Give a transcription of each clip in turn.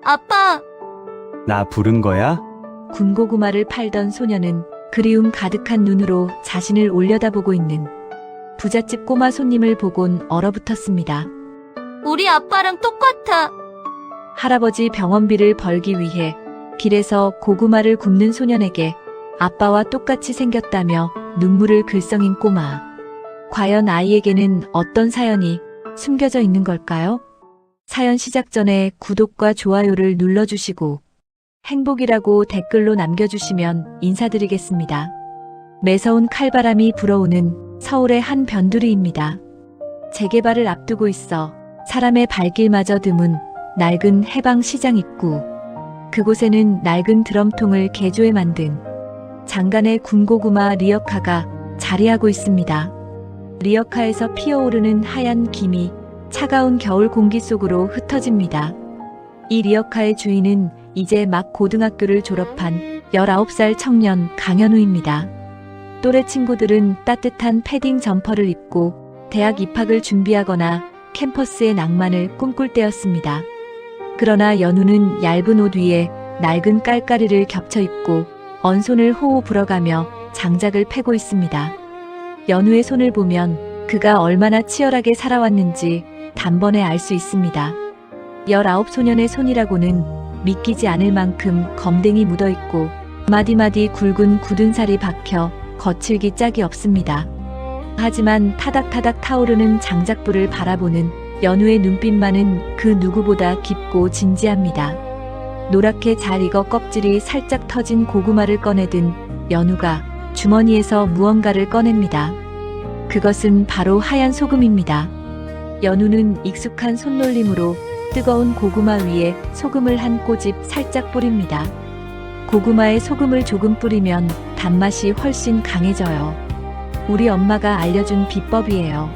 아빠! 나 부른 거야? 군고구마를 팔던 소녀는 그리움 가득한 눈으로 자신을 올려다보고 있는 부잣집 꼬마 손님을 보곤 얼어붙었습니다. 우리 아빠랑 똑같아. 할아버지 병원비를 벌기 위해 길에서 고구마를 굽는 소년에게 아빠와 똑같이 생겼다며 눈물을 글썽인 꼬마. 과연 아이에게는 어떤 사연이 숨겨져 있는 걸까요? 사연 시작 전에 구독과 좋아요를 눌러주시고 행복이라고 댓글로 남겨주시면 인사드리겠습니다. 매서운 칼바람이 불어오는 서울의 한 변두리입니다. 재개발을 앞두고 있어 사람의 발길마저 드문 낡은 해방시장 입구. 그곳에는 낡은 드럼통을 개조해 만든 장간의 군고구마 리어카가 자리하고 있습니다. 리어카에서 피어오르는 하얀 김이 차가운 겨울 공기 속으로 흩어집니다. 이 리어카의 주인은 이제 막 고등학교를 졸업한 19살 청년 강현우입니다. 또래 친구들은 따뜻한 패딩 점퍼를 입고 대학 입학을 준비하거나 캠퍼스의 낭만을 꿈꿀 때였습니다. 그러나 연우는 얇은 옷 위에 낡은 깔깔이를 겹쳐 입고 언손을 호호 불어가며 장작을 패고 있습니다. 연우의 손을 보면 그가 얼마나 치열하게 살아왔는지 단번에 알 수 있습니다. 19 소년의 손이라고는 믿기지 않을 만큼 검댕이 묻어있고 마디마디 굵은 굳은 살이 박혀 거칠기 짝이 없습니다. 하지만 타닥타닥 타오르는 장작불을 바라보는 연우의 눈빛만은 그 누구보다 깊고 진지합니다. 노랗게 잘 익어 껍질이 살짝 터진 고구마를 꺼내든 연우가 주머니에서 무언가를 꺼냅니다. 그것은 바로 하얀 소금입니다. 연우는 익숙한 손놀림으로 뜨거운 고구마 위에 소금을 한 꼬집 살짝 뿌립니다. 고구마에 소금을 조금 뿌리면 단맛이 훨씬 강해져요. 우리 엄마가 알려준 비법이에요.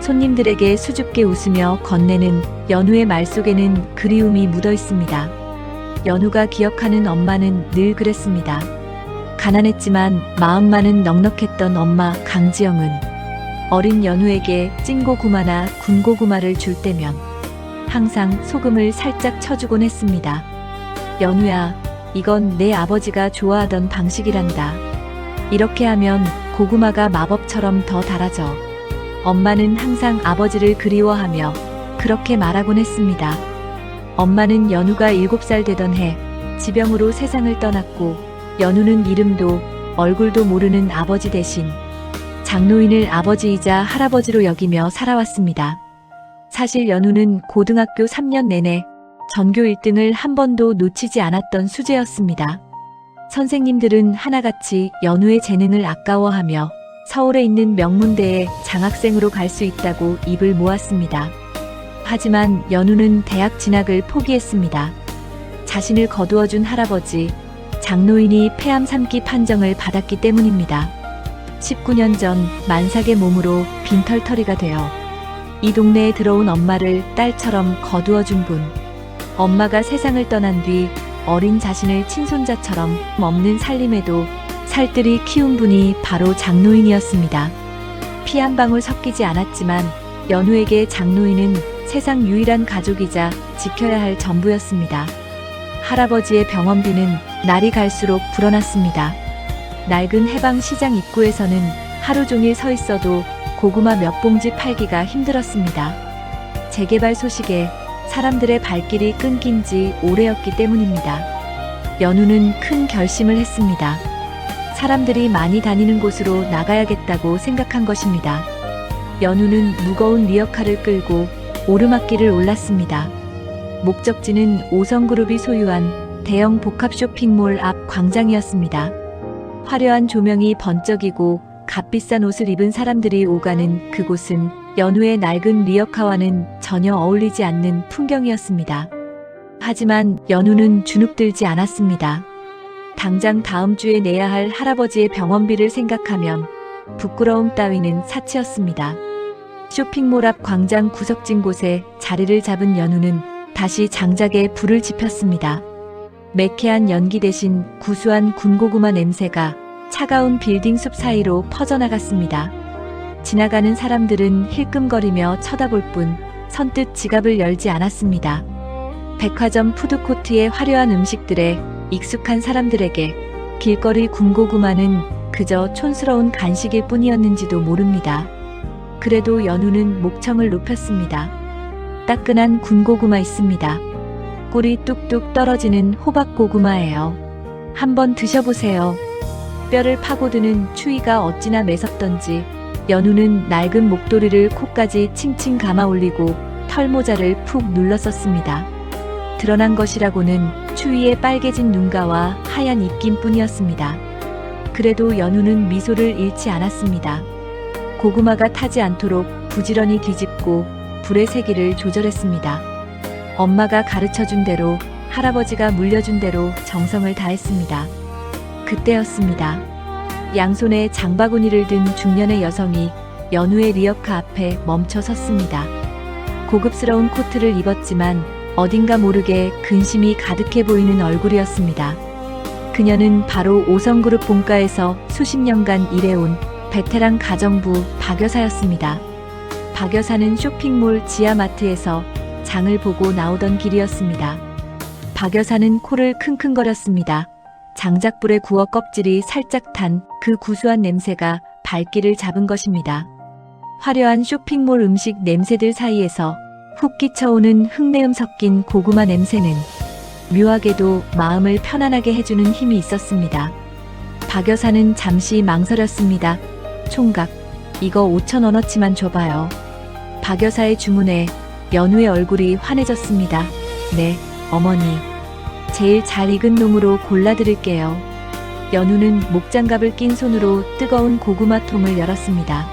손님들에게 수줍게 웃으며 건네는 연우의 말 속에는 그리움이 묻어 있습니다. 연우가 기억하는 엄마는 늘 그랬습니다. 가난했지만 마음만은 넉넉했던 엄마 강지영은 어린 연우에게 찐고구마나 군고구마를 줄 때면 항상 소금을 살짝 쳐주곤 했습니다. 연우야, 이건 내 아버지가 좋아하던 방식이란다. 이렇게 하면 고구마가 마법처럼 더 달아져. 엄마는 항상 아버지를 그리워하며 그렇게 말하곤 했습니다. 엄마는 연우가 7살 되던 해 지병으로 세상을 떠났고 연우는 이름도 얼굴도 모르는 아버지 대신 장노인을 아버지이자 할아버지로 여기며 살아왔습니다. 사실 연우는 고등학교 3년 내내 전교 1등을 한 번도 놓치지 않았던 수재였습니다. 선생님들은 하나같이 연우의 재능을 아까워하며 서울에 있는 명문대에 장학생으로 갈 수 있다고 입을 모았습니다. 하지만 연우는 대학 진학을 포기했습니다. 자신을 거두어준 할아버지, 장노인이 폐암 3기 판정을 받았기 때문입니다. 19년 전 만삭의 몸으로 빈털터리가 되어 이 동네에 들어온 엄마를 딸처럼 거두어준 분. 엄마가 세상을 떠난 뒤 어린 자신을 친손자처럼 없는 살림에도 살뜰히 키운 분이 바로 장노인이었습니다. 피 한 방울 섞이지 않았지만 연우에게 장노인은 세상 유일한 가족이자 지켜야 할 전부였습니다. 할아버지의 병원비는 날이 갈수록 불어났습니다. 낡은 해방시장 입구에서는 하루 종일 서 있어도 고구마 몇 봉지 팔기가 힘들었습니다. 재개발 소식에 사람들의 발길이 끊긴 지 오래였기 때문입니다. 연우는 큰 결심을 했습니다. 사람들이 많이 다니는 곳으로 나가야겠다고 생각한 것입니다. 연우는 무거운 리어카를 끌고 오르막길을 올랐습니다. 목적지는 오성그룹이 소유한 대형 복합 쇼핑몰 앞 광장이었습니다. 화려한 조명이 번쩍이고 값비싼 옷을 입은 사람들이 오가는 그곳은 연우의 낡은 리어카와는 전혀 어울리지 않는 풍경이었습니다. 하지만 연우는 주눅들지 않았습니다. 당장 다음 주에 내야 할 할아버지의 병원비를 생각하면 부끄러움 따위는 사치였습니다. 쇼핑몰 앞 광장 구석진 곳에 자리를 잡은 연우는 다시 장작에 불을 지폈습니다. 매캐한 연기 대신 구수한 군고구마 냄새가 차가운 빌딩 숲 사이로 퍼져나갔습니다. 지나가는 사람들은 힐끔거리며 쳐다볼 뿐 선뜻 지갑을 열지 않았습니다. 백화점 푸드코트의 화려한 음식들에 익숙한 사람들에게 길거리 군고구마는 그저 촌스러운 간식일 뿐이었는지도 모릅니다. 그래도 연우는 목청을 높였습니다. 따끈한 군고구마 있습니다. 꿀이 뚝뚝 떨어지는 호박고구마예요. 한번 드셔보세요. 뼈를 파고드는 추위가 어찌나 매섭던지 연우는 낡은 목도리를 코까지 칭칭 감아 올리고 털모자를 푹 눌렀었습니다. 드러난 것이라고는 추위에 빨개진 눈가와 하얀 입김뿐이었습니다. 그래도 연우는 미소를 잃지 않았습니다. 고구마가 타지 않도록 부지런히 뒤집고 불의 세기를 조절했습니다. 엄마가 가르쳐준 대로, 할아버지가 물려준 대로 정성을 다했습니다. 그때였습니다. 양손에 장바구니를 든 중년의 여성이 연우의 리어카 앞에 멈춰 섰습니다. 고급스러운 코트를 입었지만 어딘가 모르게 근심이 가득해 보이는 얼굴이었습니다. 그녀는 바로 오성그룹 본가에서 수십 년간 일해온 베테랑 가정부 박 여사였습니다. 박 여사는 쇼핑몰 지하마트에서 장을 보고 나오던 길이었습니다. 박 여사는 코를 킁킁거렸습니다. 장작불에 구워 껍질이 살짝 탄 그 구수한 냄새가 발길을 잡은 것입니다. 화려한 쇼핑몰 음식 냄새들 사이에서 훅 끼쳐오는 흙내음 섞인 고구마 냄새는 묘하게도 마음을 편안하게 해주는 힘이 있었습니다. 박 여사는 잠시 망설였습니다. 총각, 이거 5,000원어치만 줘봐요. 박 여사의 주문에 연우의 얼굴이 환해졌습니다. 네, 어머니. 제일 잘 익은 놈으로 골라드릴게요. 연우는 목장갑을 낀 손으로 뜨거운 고구마 통을 열었습니다.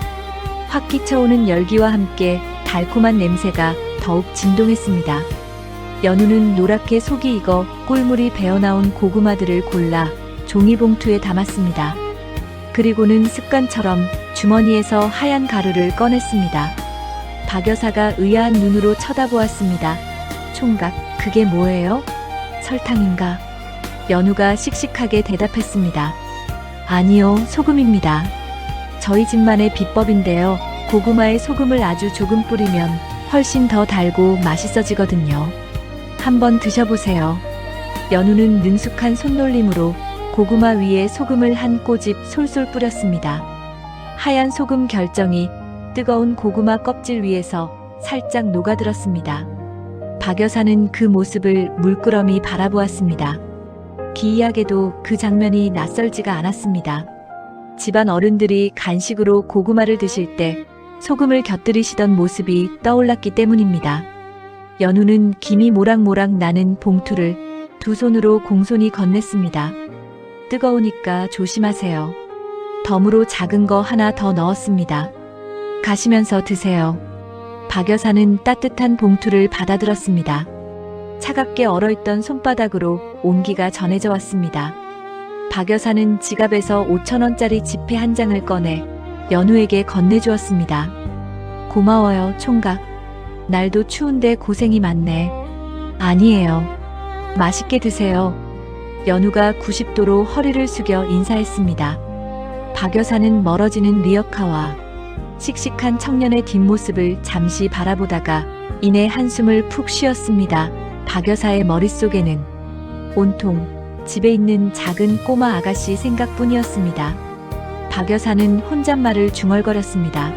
확 끼쳐오는 열기와 함께 달콤한 냄새가 더욱 진동했습니다. 연우는 노랗게 속이 익어 꿀물이 배어나온 고구마들을 골라 종이봉투에 담았습니다. 그리고는 습관처럼 주머니에서 하얀 가루를 꺼냈습니다. 박 여사가 의아한 눈으로 쳐다보았습니다. 총각, 그게 뭐예요? 설탕인가? 연우가 씩씩하게 대답했습니다. 아니요, 소금입니다. 저희 집만의 비법인데요. 고구마에 소금을 아주 조금 뿌리면 훨씬 더 달고 맛있어지거든요. 한번 드셔보세요. 연우는 능숙한 손놀림으로 고구마 위에 소금을 한 꼬집 솔솔 뿌렸습니다. 하얀 소금 결정이 뜨거운 고구마 껍질 위에서 살짝 녹아들었습니다. 박 여사는 그 모습을 물끄러미 바라보았습니다. 기이하게도 그 장면이 낯설지가 않았습니다. 집안 어른들이 간식으로 고구마를 드실 때 소금을 곁들이시던 모습이 떠올랐기 때문입니다. 연우는 김이 모락모락 나는 봉투를 두 손으로 공손히 건넸습니다. 뜨거우니까 조심하세요. 덤으로 작은 거 하나 더 넣었습니다. 가시면서 드세요. 박 여사는 따뜻한 봉투를 받아들었습니다. 차갑게 얼어있던 손바닥으로 온기가 전해져 왔습니다. 박 여사는 지갑에서 5,000원짜리 지폐 한 장을 꺼내 연우에게 건네주었습니다. 고마워요, 총각. 날도 추운데 고생이 많네. 아니에요. 맛있게 드세요. 연우가 90도로 허리를 숙여 인사했습니다. 박 여사는 멀어지는 리어카와 씩씩한 청년의 뒷모습을 잠시 바라보다가 이내 한숨을 푹 쉬었습니다. 박 여사의 머릿속에는 온통 집에 있는 작은 꼬마 아가씨 생각뿐이었습니다. 박 여사는 혼잣말을 중얼거렸습니다.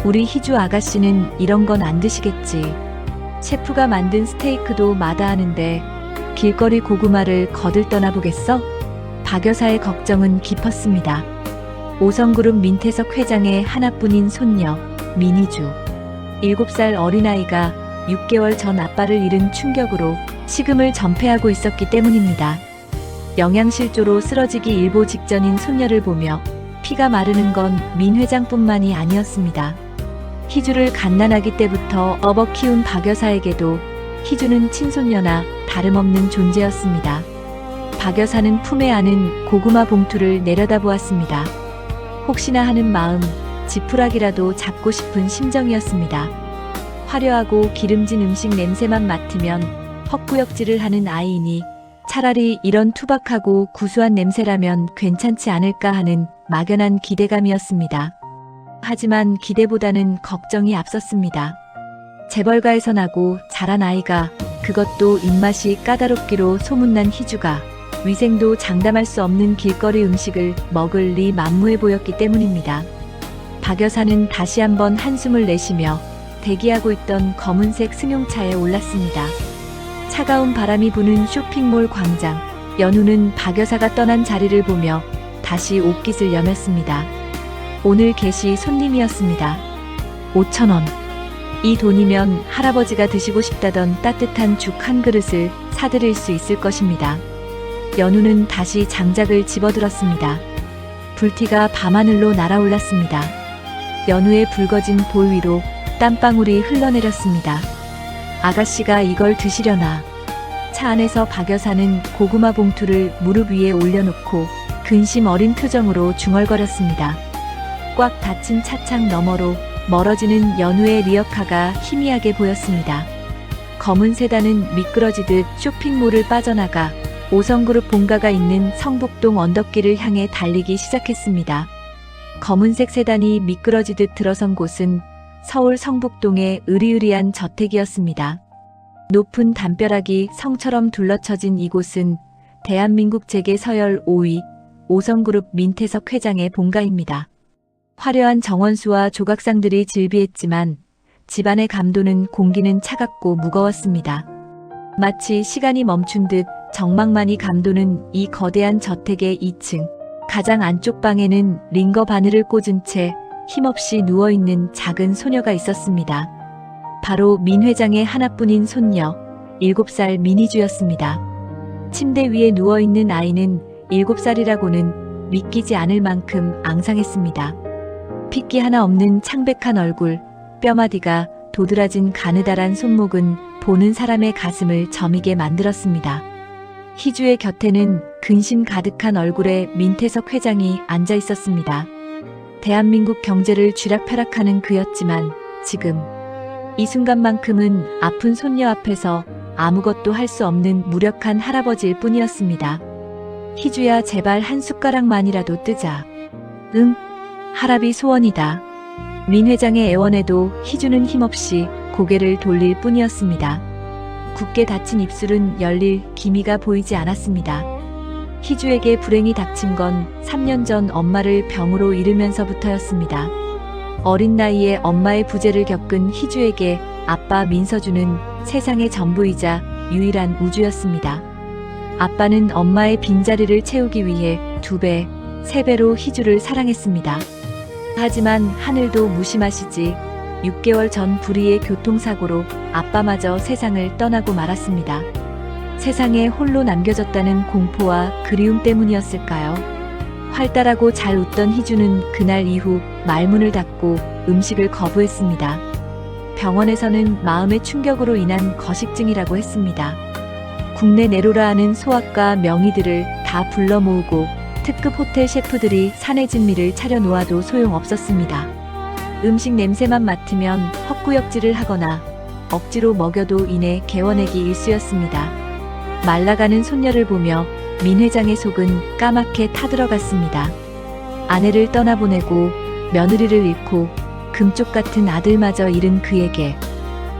우리 희주 아가씨는 이런 건 안 드시겠지. 셰프가 만든 스테이크도 마다하는데 길거리 고구마를 거들떠나 보겠어? 박 여사의 걱정은 깊었습니다. 오성그룹 민태석 회장의 하나뿐인 손녀 민희주. 7살 어린아이가 6개월 전 아빠를 잃은 충격으로 식음을 전폐하고 있었기 때문입니다. 영양실조로 쓰러지기 일보 직전인 손녀를 보며 피가 마르는 건 민 회장뿐만이 아니었습니다. 희주를 갓난아기 때부터 업어 키운 박 여사에게도 희주는 친손녀나 다름없는 존재였습니다. 박 여사는 품에 안은 고구마 봉투를 내려다보았습니다. 혹시나 하는 마음, 지푸라기라도 잡고 싶은 심정이었습니다. 화려하고 기름진 음식 냄새만 맡으면 헛구역질을 하는 아이이니 차라리 이런 투박하고 구수한 냄새라면 괜찮지 않을까 하는 막연한 기대감이었습니다. 하지만 기대보다는 걱정이 앞섰습니다. 재벌가에서 나고 자란 아이가 그것도 입맛이 까다롭기로 소문난 희주가 위생도 장담할 수 없는 길거리 음식을 먹을 리 만무해 보였기 때문입니다. 박 여사는 다시 한번 한숨을 내쉬며 대기하고 있던 검은색 승용차에 올랐습니다. 차가운 바람이 부는 쇼핑몰 광장. 연우는 박 여사가 떠난 자리를 보며 다시 옷깃을 여몄습니다. 오늘 게시 손님이었습니다. 5,000원. 이 돈이면 할아버지가 드시고 싶다던 따뜻한 죽 한 그릇을 사드릴 수 있을 것입니다. 연우는 다시 장작을 집어들었습니다. 불티가 밤하늘로 날아올랐습니다. 연우의 붉어진 볼 위로 땀방울이 흘러내렸습니다. 아가씨가 이걸 드시려나. 차 안에서 박 여사는 고구마 봉투를 무릎 위에 올려놓고 근심 어린 표정으로 중얼거렸습니다. 꽉 닫힌 차창 너머로 멀어지는 연우의 리어카가 희미하게 보였습니다. 검은 세단은 미끄러지듯 쇼핑몰을 빠져나가 5성그룹 본가가 있는 성북동 언덕길을 향해 달리기 시작했습니다. 검은색 세단이 미끄러지듯 들어선 곳은 서울 성북동의 으리으리한 저택이었습니다. 높은 담벼락이 성처럼 둘러쳐진 이곳은 대한민국 재계 서열 5위 5성그룹 민태석 회장의 본가입니다. 화려한 정원수와 조각상들이 즐비했지만 집안의 감도는 공기는 차갑고 무거웠습니다. 마치 시간이 멈춘 듯 정막만이 감도는 이 거대한 저택의 2층. 가장 안쪽 방에는 링거 바늘을 꽂은 채 힘없이 누워있는 작은 소녀가 있었습니다. 바로 민 회장의 하나뿐인 손녀, 7살 민희주였습니다. 침대 위에 누워있는 아이는 7살이라고는 믿기지 않을 만큼 앙상했습니다. 핏기 하나 없는 창백한 얼굴, 뼈마디가 도드라진 가느다란 손목은 보는 사람의 가슴을 저미게 만들었습니다. 희주의 곁에는 근심 가득한 얼굴의 민태석 회장이 앉아 있었습니다. 대한민국 경제를 쥐락펴락하는 그였지만 지금 이 순간만큼은 아픈 손녀 앞에서 아무것도 할 수 없는 무력한 할아버지일 뿐이었습니다. 희주야, 제발 한 숟가락만이라도 뜨자. 응, 할아비 소원이다. 민 회장의 애원에도 희주는 힘없이 고개를 돌릴 뿐이었습니다. 굳게 닫힌 입술은 열릴 기미가 보이지 않았습니다. 희주에게 불행이 닥친 건 3년 전 엄마를 병으로 잃으면서부터였습니다. 어린 나이에 엄마의 부재를 겪은 희주에게 아빠 민서주는 세상의 전부이자 유일한 우주였습니다. 아빠는 엄마의 빈자리를 채우기 위해 2배, 3배로 희주를 사랑했습니다. 하지만 하늘도 무심하시지 6개월 전 불의의 교통사고로 아빠마저 세상을 떠나고 말았습니다. 세상에 홀로 남겨졌다는 공포와 그리움 때문이었을까요? 활달하고 잘 웃던 희주는 그날 이후 말문을 닫고 음식을 거부했습니다. 병원에서는 마음의 충격으로 인한 거식증이라고 했습니다. 국내 내로라 하는 소학과 명의들을 다 불러 모으고 특급 호텔 셰프들이 산해진미를 차려놓아도 소용없었습니다. 음식 냄새만 맡으면 헛구역질을 하거나 억지로 먹여도 이내 개워내기 일쑤였습니다. 말라가는 손녀를 보며 민 회장의 속은 까맣게 타들어갔습니다. 아내를 떠나보내고 며느리를 잃고 금쪽 같은 아들마저 잃은 그에게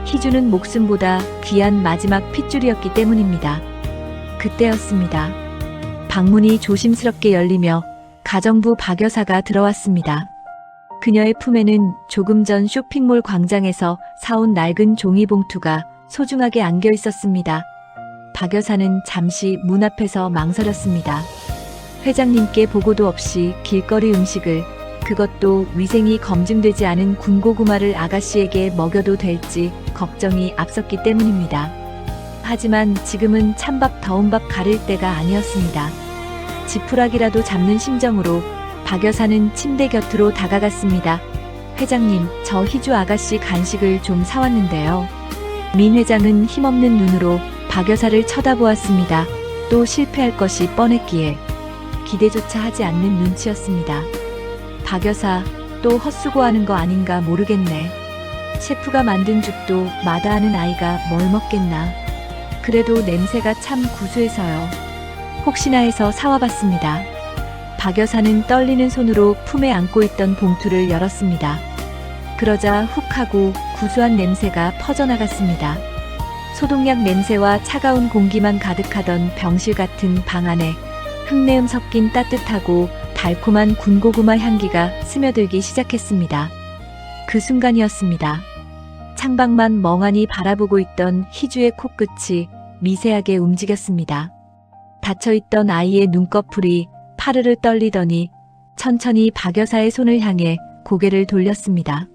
희주는 목숨보다 귀한 마지막 핏줄이었기 때문입니다. 그때였습니다. 방문이 조심스럽게 열리며 가정부 박 여사가 들어왔습니다. 그녀의 품에는 조금 전 쇼핑몰 광장에서 사온 낡은 종이봉투가 소중하게 안겨 있었습니다. 박 여사는 잠시 문 앞에서 망설였습니다. 회장님께 보고도 없이 길거리 음식을, 그것도 위생이 검증되지 않은 군고구마를 아가씨에게 먹여도 될지 걱정이 앞섰기 때문입니다. 하지만 지금은 찬밥 더운 밥 가릴 때가 아니었습니다. 지푸라기라도 잡는 심정으로 박 여사는 침대 곁으로 다가갔습니다. 회장님, 저 희주 아가씨 간식을 좀 사왔는데요. 민 회장은 힘없는 눈으로 박 여사를 쳐다보았습니다. 또 실패할 것이 뻔했기에 기대조차 하지 않는 눈치였습니다. 박 여사, 또 헛수고하는 거 아닌가 모르겠네. 셰프가 만든 죽도 마다하는 아이가 뭘 먹겠나. 그래도 냄새가 참 구수해서요. 혹시나 해서 사와봤습니다. 박 여사는 떨리는 손으로 품에 안고 있던 봉투를 열었습니다. 그러자 훅 하고 구수한 냄새가 퍼져나갔습니다. 소독약 냄새와 차가운 공기만 가득하던 병실 같은 방 안에 흙내음 섞인 따뜻하고 달콤한 군고구마 향기가 스며들기 시작했습니다. 그 순간이었습니다. 창밖만 멍하니 바라보고 있던 희주의 코끝이 미세하게 움직였습니다. 닫혀있던 아이의 눈꺼풀이 파르르 떨리더니 천천히 박 여사의 손을 향해 고개를 돌렸습니다.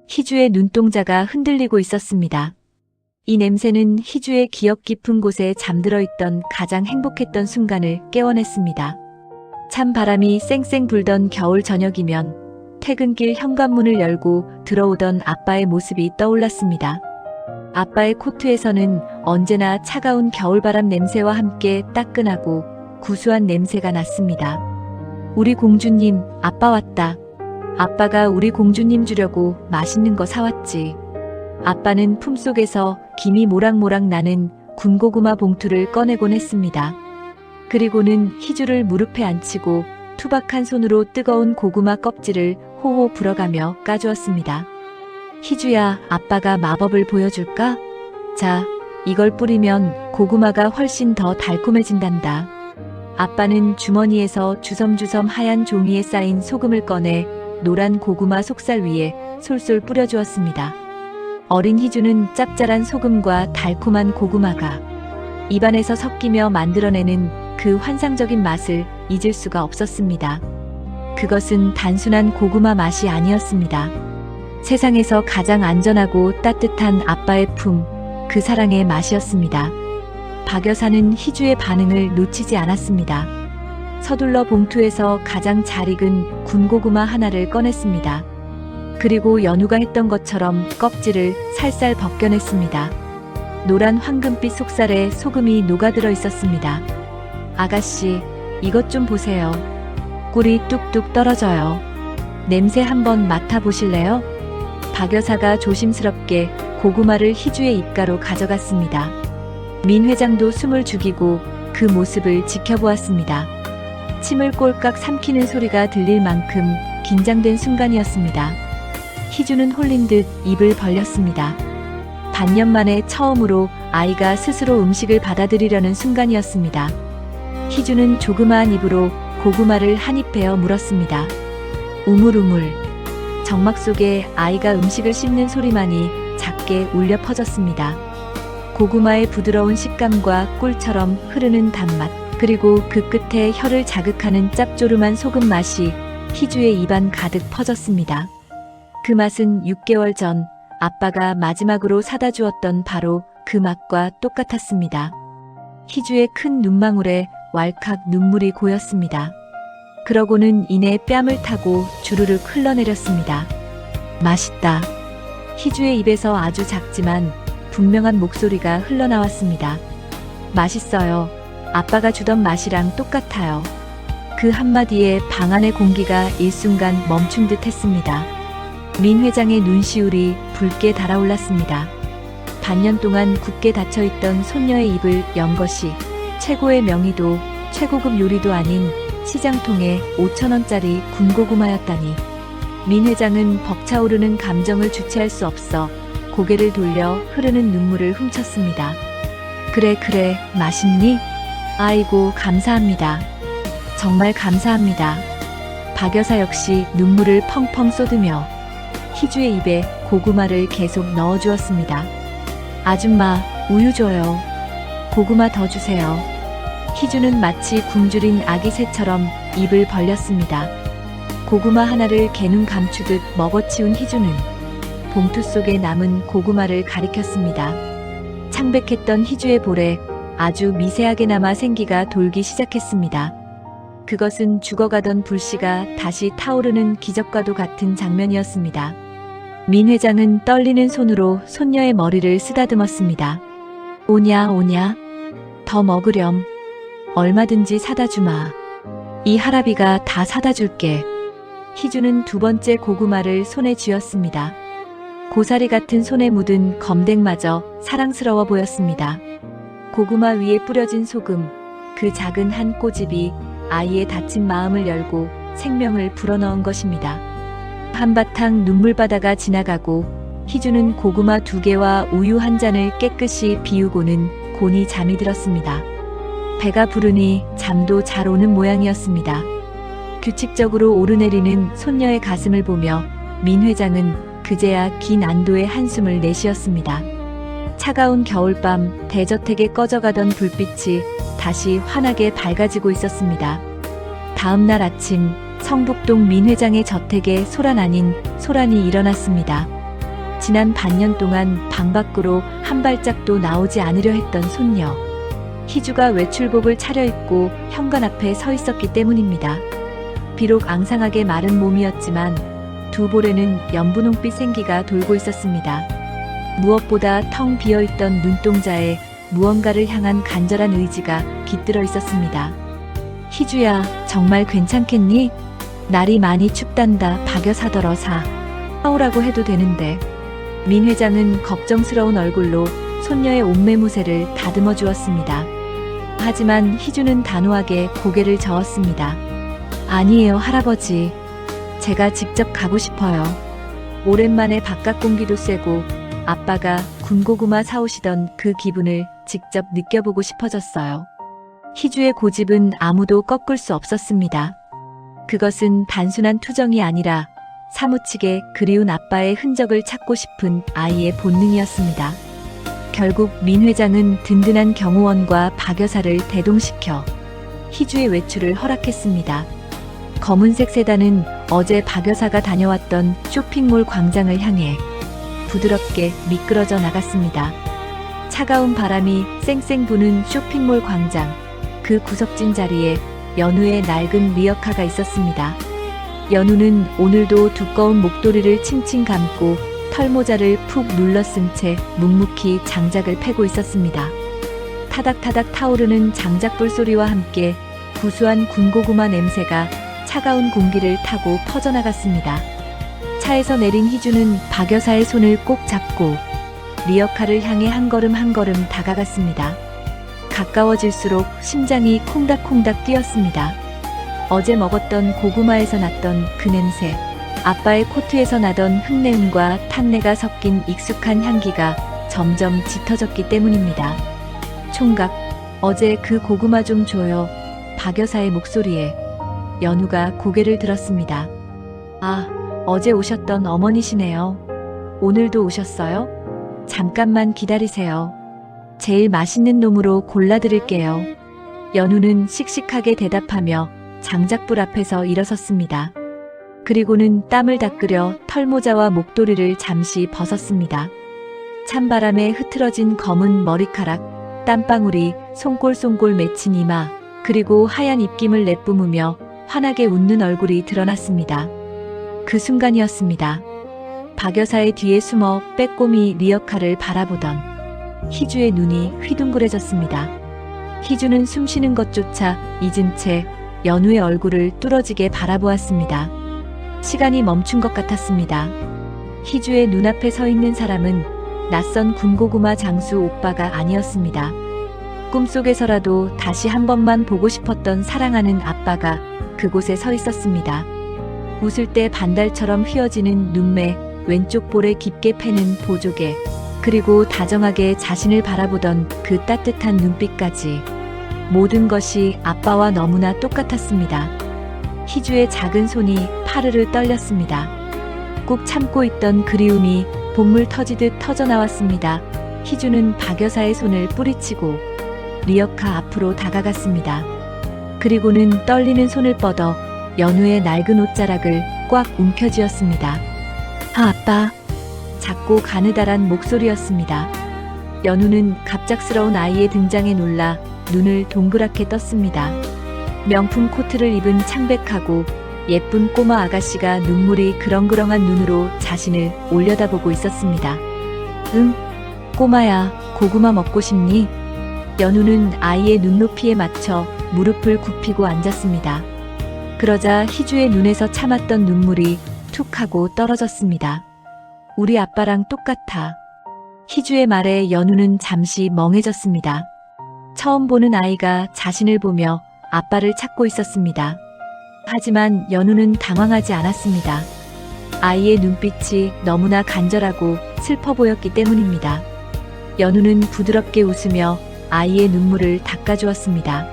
희주의 눈동자가 흔들리고 있었습니다. 이 냄새는 희주의 기억 깊은 곳에 잠들어 있던 가장 행복했던 순간을 깨워냈습니다. 찬 바람이 쌩쌩 불던 겨울 저녁이면 퇴근길 현관문을 열고 들어오던 아빠의 모습이 떠올랐습니다. 아빠의 코트에서는 언제나 차가운 겨울바람 냄새와 함께 따끈하고 구수한 냄새가 났습니다. 우리 공주님, 아빠 왔다. 아빠가 우리 공주님 주려고 맛있는 거 사왔지. 아빠는 품속에서 김이 모락모락 나는 군고구마 봉투를 꺼내곤 했습니다. 그리고는 희주를 무릎에 앉히고 투박한 손으로 뜨거운 고구마 껍질을 호호 불어가며 까주었습니다. 희주야, 아빠가 마법을 보여줄까? 자, 이걸 뿌리면 고구마가 훨씬 더 달콤해진단다. 아빠는 주머니에서 주섬주섬 하얀 종이에 쌓인 소금을 꺼내 노란 고구마 속살 위에 솔솔 뿌려주었습니다. 어린 희주는 짭짤한 소금과 달콤한 고구마가 입안에서 섞이며 만들어내는 그 환상적인 맛을 잊을 수가 없었습니다. 그것은 단순한 고구마 맛이 아니었습니다. 세상에서 가장 안전하고 따뜻한 아빠의 품, 그 사랑의 맛이었습니다. 박 여사는 희주의 반응을 놓치지 않았습니다. 서둘러 봉투에서 가장 잘 익은 군고구마 하나를 꺼냈습니다. 그리고 연우가 했던 것처럼 껍질을 살살 벗겨냈습니다. 노란 황금빛 속살에 소금이 녹아들어 있었습니다. 아가씨, 이것 좀 보세요. 꿀이 뚝뚝 떨어져요. 냄새 한번 맡아보실래요? 박 여사가 조심스럽게 고구마를 희주의 입가로 가져갔습니다. 민 회장도 숨을 죽이고 그 모습을 지켜보았습니다. 침을 꼴깍 삼키는 소리가 들릴 만큼 긴장된 순간이었습니다. 희주는 홀린 듯 입을 벌렸습니다. 반년 만에 처음으로 아이가 스스로 음식을 받아들이려는 순간이었습니다. 희주는 조그마한 입으로 고구마를 한 입 베어 물었습니다. 우물우물. 정막 속에 아이가 음식을 씹는 소리만이 작게 울려 퍼졌습니다. 고구마의 부드러운 식감과 꿀처럼 흐르는 단맛, 그리고 그 끝에 혀를 자극하는 짭조름한 소금 맛이 희주의 입안 가득 퍼졌습니다. 그 맛은 6개월 전 아빠가 마지막으로 사다 주었던 바로 그 맛과 똑같았습니다. 희주의 큰 눈망울에 왈칵 눈물이 고였습니다. 그러고는 이내 뺨을 타고 주르륵 흘러내렸습니다. 맛있다. 희주의 입에서 아주 작지만 분명한 목소리가 흘러나왔습니다. 맛있어요. 아빠가 주던 맛이랑 똑같아요. 그 한마디에 방 안의 공기가 일순간 멈춘 듯 했습니다. 민 회장의 눈시울이 붉게 달아올랐습니다. 반년 동안 굳게 닫혀있던 손녀의 입을 연 것이 최고의 명의도 최고급 요리도 아닌 시장통에 5,000원짜리 군고구마였다니. 민 회장은 벅차오르는 감정을 주체할 수 없어 고개를 돌려 흐르는 눈물을 훔쳤습니다. 그래, 맛있니? 아이고, 감사합니다. 정말 감사합니다. 박 여사 역시 눈물을 펑펑 쏟으며 희주의 입에 고구마를 계속 넣어주었습니다. 아줌마, 우유 줘요. 고구마 더 주세요. 희주는 마치 굶주린 아기 새처럼 입을 벌렸습니다. 고구마 하나를 개눈 감추듯 먹어치운 희주는 봉투 속에 남은 고구마를 가리켰습니다. 창백했던 희주의 볼에 아주 미세하게 남아 생기가 돌기 시작했습니다. 그것은 죽어가던 불씨가 다시 타오르는 기적과도 같은 장면이었습니다. 민 회장은 떨리는 손으로 손녀의 머리를 쓰다듬었습니다. 오냐. 더 먹으렴. 얼마든지 사다 주마. 이 할아비가 다 사다 줄게. 희주는 두 번째 고구마를 손에 쥐었습니다. 고사리 같은 손에 묻은 검댕마저 사랑스러워 보였습니다. 고구마 위에 뿌려진 소금, 그 작은 한 꼬집이 아이의 다친 마음을 열고 생명을 불어넣은 것입니다. 한바탕 눈물바다가 지나가고 희주는 고구마 2개와 우유 1잔을 깨끗이 비우고는 곤히 잠이 들었습니다. 배가 부르니 잠도 잘 오는 모양이었습니다. 규칙적으로 오르내리는 손녀의 가슴을 보며 민 회장은 그제야 긴 안도의 한숨을 내쉬었습니다. 차가운 겨울밤 대저택에 꺼져가던 불빛이 다시 환하게 밝아지고 있었습니다. 다음 날 아침 성북동 민 회장의 저택에 소란 아닌 소란이 일어났습니다. 지난 반년 동안 방 밖으로 한 발짝도 나오지 않으려 했던 손녀. 희주가 외출복을 차려입고 현관 앞에 서 있었기 때문입니다. 비록 앙상하게 마른 몸이었지만 두 볼에는 연분홍빛 생기가 돌고 있었습니다. 무엇보다 텅 비어있던 눈동자에 무언가를 향한 간절한 의지가 깃들어 있었습니다. 희주야, 정말 괜찮겠니? 날이 많이 춥단다. 박여사더러 사오라고 해도 되는데. 민 회장은 걱정스러운 얼굴로 손녀의 옷매무새를 다듬어 주었습니다. 하지만 희주는 단호하게 고개를 저었습니다. 아니에요, 할아버지. 제가 직접 가고 싶어요. 오랜만에 바깥 공기도 쐬고 아빠가 군고구마 사오시던 그 기분을 직접 느껴보고 싶어졌어요. 희주의 고집은 아무도 꺾을 수 없었습니다. 그것은 단순한 투정이 아니라 사무치게 그리운 아빠의 흔적을 찾고 싶은 아이의 본능이었습니다. 결국 민 회장은 든든한 경호원과 박여사를 대동시켜 희주의 외출을 허락했습니다. 검은색 세단은 어제 박여사가 다녀왔던 쇼핑몰 광장을 향해 부드럽게 미끄러져 나갔습니다. 차가운 바람이 쌩쌩 부는 쇼핑몰 광장, 그 구석진 자리에 연우의 낡은 리어카가 있었습니다. 연우는 오늘도 두꺼운 목도리를 칭칭 감고 털모자를 푹 눌러 쓴 채 묵묵히 장작을 패고 있었습니다. 타닥타닥 타오르는 장작불 소리와 함께 구수한 군고구마 냄새가 차가운 공기를 타고 퍼져나갔습니다. 차에서 내린 희주는 박여사의 손을 꼭 잡고 리어카를 향해 한 걸음 한 걸음 다가갔습니다. 가까워질수록 심장이 콩닥콩닥 뛰었습니다. 어제 먹었던 고구마에서 났던 그 냄새, 아빠의 코트에서 나던 흙내음과 탄내가 섞인 익숙한 향기가 점점 짙어졌기 때문입니다. 총각, 어제 그 고구마 좀 줘요. 박여사의 목소리에 연우가 고개를 들었습니다. 아, 어제 오셨던 어머니시네요. 오늘도 오셨어요? 잠깐만 기다리세요. 제일 맛있는 놈으로 골라드릴게요. 연우는 씩씩하게 대답하며 장작불 앞에서 일어섰습니다. 그리고는 땀을 닦으려 털모자와 목도리를 잠시 벗었습니다. 찬바람에 흐트러진 검은 머리카락, 땀방울이 송골송골 맺힌 이마, 그리고 하얀 입김을 내뿜으며 환하게 웃는 얼굴이 드러났습니다. 그 순간이었습니다. 박여사의 뒤에 숨어 빼꼼히 리어카를 바라보던 희주의 눈이 휘둥그레졌습니다. 희주는 숨쉬는 것조차 잊은 채 연우의 얼굴을 뚫어지게 바라보았습니다. 시간이 멈춘 것 같았습니다. 희주의 눈앞에 서 있는 사람은 낯선 군고구마 장수 오빠가 아니었습니다. 꿈속에서라도 다시 한 번만 보고 싶었던 사랑하는 아빠가 그곳에 서 있었습니다. 웃을 때 반달처럼 휘어지는 눈매, 왼쪽 볼에 깊게 패는 보조개, 그리고 다정하게 자신을 바라보던 그 따뜻한 눈빛까지 모든 것이 아빠와 너무나 똑같았습니다. 희주의 작은 손이 파르르 떨렸습니다. 꾹 참고 있던 그리움이 본물 터지듯 터져나왔습니다. 희주는 박여사의 손을 뿌리치고 리어카 앞으로 다가갔습니다. 그리고는 떨리는 손을 뻗어 연우의 낡은 옷자락을 꽉 움켜쥐었습니다. 아, 아빠. 작고 가느다란 목소리였습니다. 연우는 갑작스러운 아이의 등장에 놀라 눈을 동그랗게 떴습니다. 명품 코트를 입은 창백하고 예쁜 꼬마 아가씨가 눈물이 그렁그렁한 눈으로 자신을 올려다보고 있었습니다. 응? 꼬마야, 고구마 먹고 싶니? 연우는 아이의 눈높이에 맞춰 무릎을 굽히고 앉았습니다. 그러자 희주의 눈에서 참았던 눈물이 툭 하고 떨어졌습니다. 우리 아빠랑 똑같아. 희주의 말에 연우는 잠시 멍해졌습니다. 처음 보는 아이가 자신을 보며 아빠를 찾고 있었습니다. 하지만 연우는 당황하지 않았습니다. 아이의 눈빛이 너무나 간절하고 슬퍼 보였기 때문입니다. 연우는 부드럽게 웃으며 아이의 눈물을 닦아주었습니다.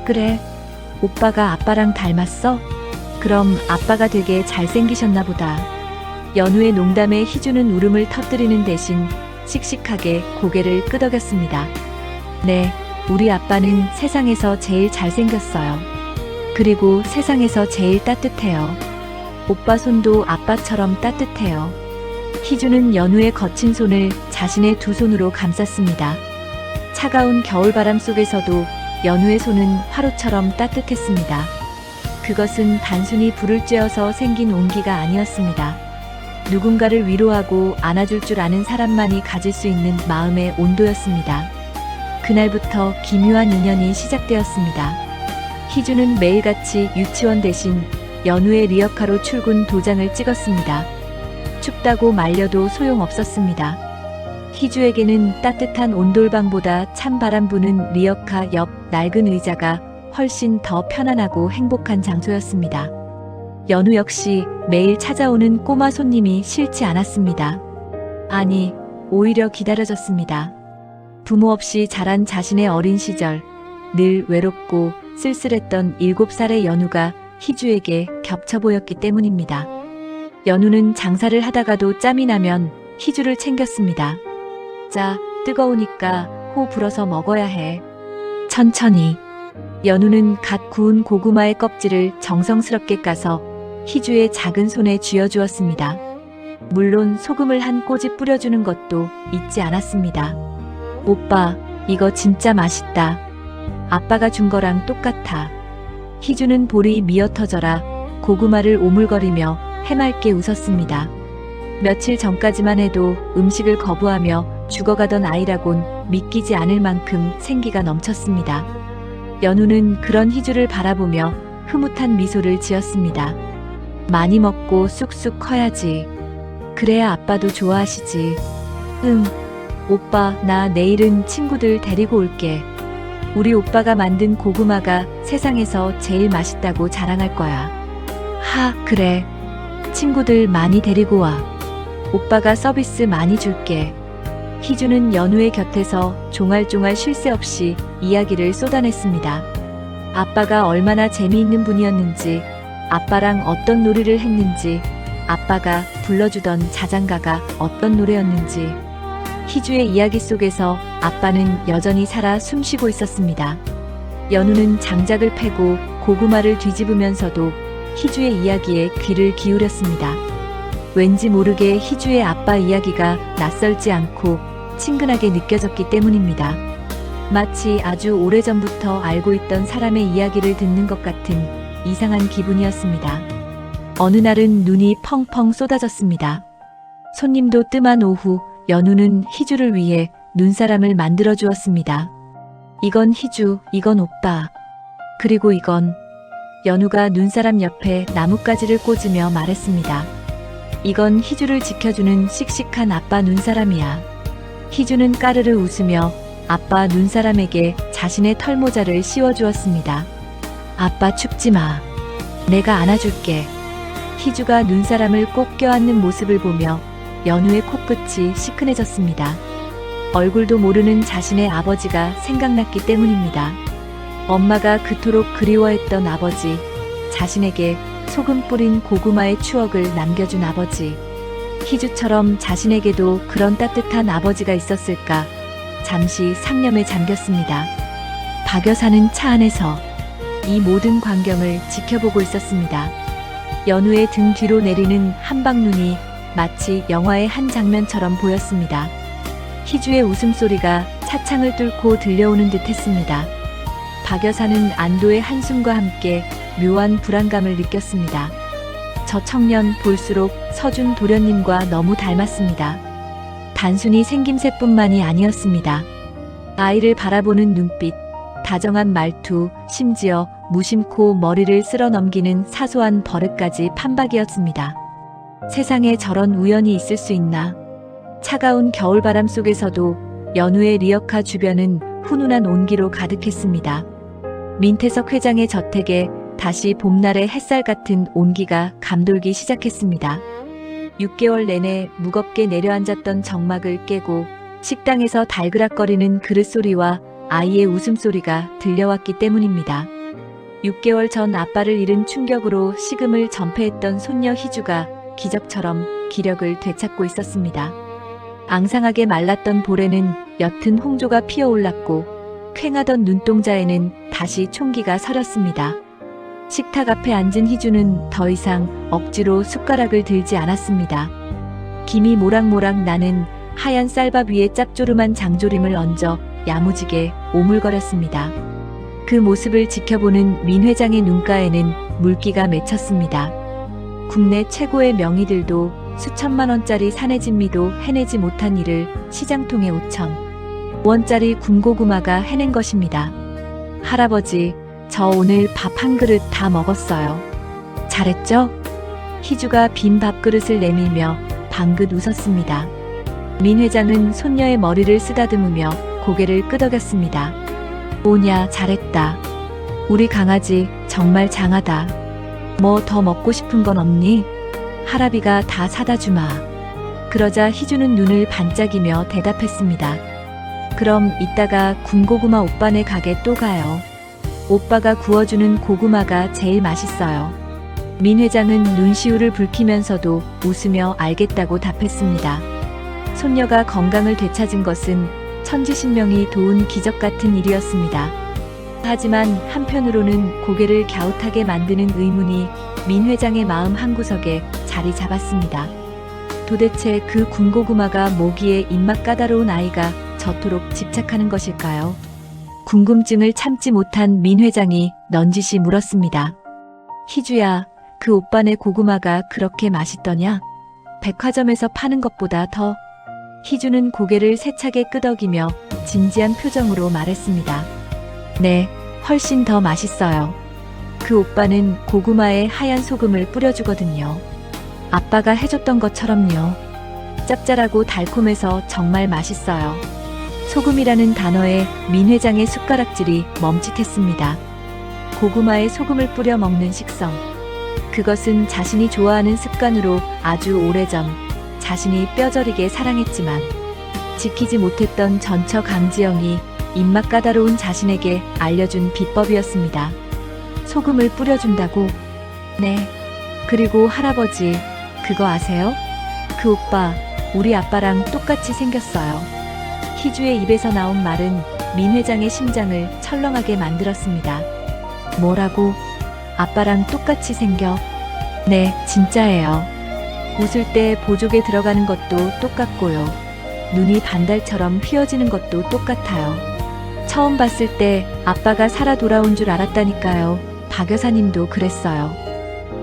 그래, 오빠가 아빠랑 닮았어? 그럼 아빠가 되게 잘생기셨나 보다. 연우의 농담에 희주는 울음을 터뜨리는 대신 씩씩하게 고개를 끄덕였습니다. 네, 우리 아빠는 세상에서 제일 잘생겼어요. 그리고 세상에서 제일 따뜻해요. 오빠 손도 아빠처럼 따뜻해요. 희주는 연우의 거친 손을 자신의 두 손으로 감쌌습니다. 차가운 겨울바람 속에서도 연우의 손은 화로처럼 따뜻했습니다. 그것은 단순히 불을 쬐어서 생긴 온기가 아니었습니다. 누군가를 위로하고 안아줄 줄 아는 사람만이 가질 수 있는 마음의 온도였습니다. 그날부터 기묘한 인연이 시작되었습니다. 희주는 매일같이 유치원 대신 연우의 리어카로 출근 도장을 찍었습니다. 춥다고 말려도 소용없었습니다. 희주에게는 따뜻한 온돌방보다 찬바람 부는 리어카 옆 낡은 의자가 훨씬 더 편안하고 행복한 장소였습니다. 연우 역시 매일 찾아오는 꼬마 손님이 싫지 않았습니다. 아니, 오히려 기다려졌습니다. 부모 없이 자란 자신의 어린 시절, 늘 외롭고 쓸쓸했던 7살의 연우가 희주에게 겹쳐 보였기 때문입니다. 연우는 장사를 하다가도 짬이 나면 희주를 챙겼습니다. 자, 뜨거우니까 호 불어서 먹어야 해. 천천히. 연우는 갓 구운 고구마의 껍질을 정성스럽게 까서 희주의 작은 손에 쥐어주었습니다. 물론 소금을 한 꼬집 뿌려주는 것도 잊지 않았습니다. 오빠, 이거 진짜 맛있다. 아빠가 준 거랑 똑같아. 희주는 볼이 미어터져라 고구마를 오물거리며 해맑게 웃었습니다. 며칠 전까지만 해도 음식을 거부하며 죽어가던 아이라곤 믿기지 않을 만큼 생기가 넘쳤습니다. 연우는 그런 희주를 바라보며 흐뭇한 미소를 지었습니다. 많이 먹고 쑥쑥 커야지. 그래야 아빠도 좋아하시지. 응. 오빠, 나 내일은 친구들 데리고 올게. 우리 오빠가 만든 고구마가 세상에서 제일 맛있다고 자랑할 거야. 하, 그래. 친구들 많이 데리고 와. 오빠가 서비스 많이 줄게. 희주는 연우의 곁에서 종알종알 쉴 새 없이 이야기를 쏟아냈습니다. 아빠가 얼마나 재미있는 분이었는지, 아빠랑 어떤 놀이를 했는지, 아빠가 불러주던 자장가가 어떤 노래였는지. 희주의 이야기 속에서 아빠는 여전히 살아 숨쉬고 있었습니다. 연우는 장작을 패고 고구마를 뒤집으면서도 희주의 이야기에 귀를 기울였습니다. 왠지 모르게 희주의 아빠 이야기가 낯설지 않고 친근하게 느껴졌기 때문입니다. 마치 아주 오래전부터 알고 있던 사람의 이야기를 듣는 것 같은 이상한 기분이었습니다. 어느 날은 눈이 펑펑 쏟아졌습니다. 손님도 뜸한 오후, 연우는 희주를 위해 눈사람을 만들어 주었습니다. 이건 희주, 이건 오빠. 그리고 이건. 연우가 눈사람 옆에 나뭇가지를 꽂으며 말했습니다. 이건 희주를 지켜주는 씩씩한 아빠 눈사람이야. 희주는 까르르 웃으며 아빠 눈사람에게 자신의 털모자를 씌워주었습니다. 아빠 춥지 마. 내가 안아줄게. 희주가 눈사람을 꼭 껴안는 모습을 보며 연우의 코끝이 시큰해졌습니다. 얼굴도 모르는 자신의 아버지가 생각났기 때문입니다. 엄마가 그토록 그리워했던 아버지, 자신에게 소금 뿌린 고구마의 추억을 남겨준 아버지. 희주처럼 자신에게도 그런 따뜻한 아버지가 있었을까? 잠시 상념에 잠겼습니다. 박 여사는 차 안에서 이 모든 광경을 지켜보고 있었습니다. 연우의 등 뒤로 내리는 한방눈이 마치 영화의 한 장면처럼 보였습니다. 희주의 웃음소리가 차창을 뚫고 들려오는 듯 했습니다. 박 여사는 안도의 한숨과 함께 묘한 불안감을 느꼈습니다. 저 청년 볼수록 서준 도련님과 너무 닮았습니다. 단순히 생김새뿐만이 아니었습니다. 아이를 바라보는 눈빛, 다정한 말투, 심지어 무심코 머리를 쓸어 넘기는 사소한 버릇까지 판박이었습니다. 세상에 저런 우연이 있을 수 있나? 차가운 겨울바람 속에서도 연우의 리어카 주변은 훈훈한 온기로 가득했습니다. 민태석 회장의 저택에 다시 봄날의 햇살 같은 온기가 감돌기 시작했습니다. 6개월 내내 무겁게 내려앉았던 정막을 깨고 식당에서 달그락거리는 그릇소리와 아이의 웃음소리가 들려왔기 때문입니다. 6개월 전 아빠를 잃은 충격으로 식음을 전폐했던 손녀 희주가 기적처럼 기력을 되찾고 있었습니다. 앙상하게 말랐던 볼에는 옅은 홍조가 피어올랐고 퀭하던 눈동자에는 다시 총기가 서렸습니다. 식탁 앞에 앉은 희주는 더 이상 억지로 숟가락을 들지 않았습니다. 김이 모락모락 나는 하얀 쌀밥 위에 짭조름한 장조림을 얹어 야무지게 오물거렸습니다. 그 모습을 지켜보는 민 회장의 눈가에는 물기가 맺혔습니다. 국내 최고의 명의들도 수천만 원짜리 사내진미도 해내지 못한 일을 시장통에 5천 원짜리 군고구마가 해낸 것입니다. 할아버지, 저 오늘 밥 한 그릇 다 먹었어요. 잘했죠? 희주가 빈 밥그릇을 내밀며 방긋 웃었습니다. 민 회장은 손녀의 머리를 쓰다듬으며 고개를 끄덕였습니다. 오냐, 잘했다. 우리 강아지 정말 장하다. 뭐 더 먹고 싶은 건 없니? 할아비가 다 사다 주마. 그러자 희주는 눈을 반짝이며 대답했습니다. 그럼 이따가 군고구마 오빠네 가게 또 가요. 오빠가 구워주는 고구마가 제일 맛있어요. 민 회장은 눈시울을 붉히면서도 웃으며 알겠다고 답했습니다. 손녀가 건강을 되찾은 것은 천지신명이 도운 기적 같은 일이었습니다. 하지만 한편으로는 고개를 갸웃하게 만드는 의문이 민 회장의 마음 한구석에 자리 잡았습니다. 도대체 그 군고구마가 뭐기에 입맛 까다로운 아이가 저토록 집착하는 것일까요? 궁금증을 참지 못한 민 회장이 넌지시 물었습니다. 희주야, 그 오빠네 고구마가 그렇게 맛있더냐? 백화점에서 파는 것보다 더. 희주는 고개를 세차게 끄덕이며 진지한 표정으로 말했습니다. 네, 훨씬 더 맛있어요. 그 오빠는 고구마에 하얀 소금을 뿌려주거든요. 아빠가 해줬던 것처럼요. 짭짤하고 달콤해서 정말 맛있어요. 소금이라는 단어에 민 회장의 숟가락질이 멈칫했습니다. 고구마에 소금을 뿌려 먹는 식성. 그것은 자신이 좋아하는 습관으로 아주 오래전 자신이 뼈저리게 사랑했지만 지키지 못했던 전처 강지영이 입맛 까다로운 자신에게 알려준 비법이었습니다. 소금을 뿌려준다고? 네. 그리고 할아버지, 그거 아세요? 그 오빠, 우리 아빠랑 똑같이 생겼어요. 희주의 입에서 나온 말은 민 회장의 심장을 철렁하게 만들었습니다. 뭐라고? 아빠랑 똑같이 생겨? 네, 진짜예요. 웃을 때 보조개 들어가는 것도 똑같고요. 눈이 반달처럼 휘어지는 것도 똑같아요. 처음 봤을 때 아빠가 살아 돌아온 줄 알았다니까요. 박 여사님도 그랬어요.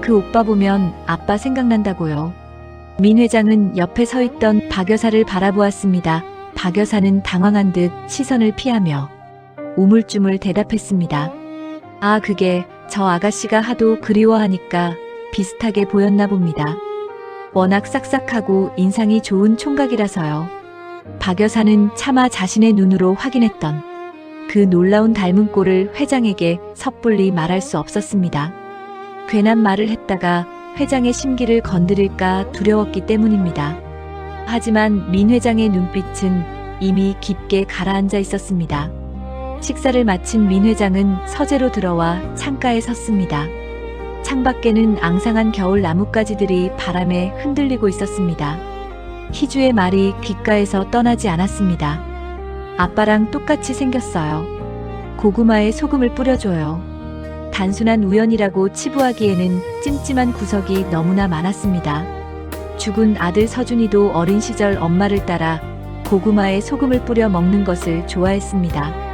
그 오빠 보면 아빠 생각난다고요. 민 회장은 옆에 서 있던 박 여사를 바라보았습니다. 박 여사는 당황한 듯 시선을 피하며 우물쭈물 대답했습니다. 아, 그게 저 아가씨가 하도 그리워하니까 비슷하게 보였나 봅니다. 워낙 싹싹하고 인상이 좋은 총각이라서요. 박 여사는 차마 자신의 눈으로 확인했던 그 놀라운 닮은 꼴을 회장에게 섣불리 말할 수 없었습니다. 괜한 말을 했다가 회장의 심기를 건드릴까 두려웠기 때문입니다. 하지만 민 회장의 눈빛은 이미 깊게 가라앉아 있었습니다. 식사를 마친 민 회장은 서재로 들어와 창가에 섰습니다. 창밖에는 앙상한 겨울 나뭇가지들이 바람에 흔들리고 있었습니다. 희주의 말이 귓가에서 떠나지 않았습니다. 아빠랑 똑같이 생겼어요. 고구마에 소금을 뿌려줘요. 단순한 우연이라고 치부하기에는 찜찜한 구석이 너무나 많았습니다. 죽은 아들 서준이도 어린 시절 엄마를 따라 고구마에 소금을 뿌려 먹는 것을 좋아했습니다.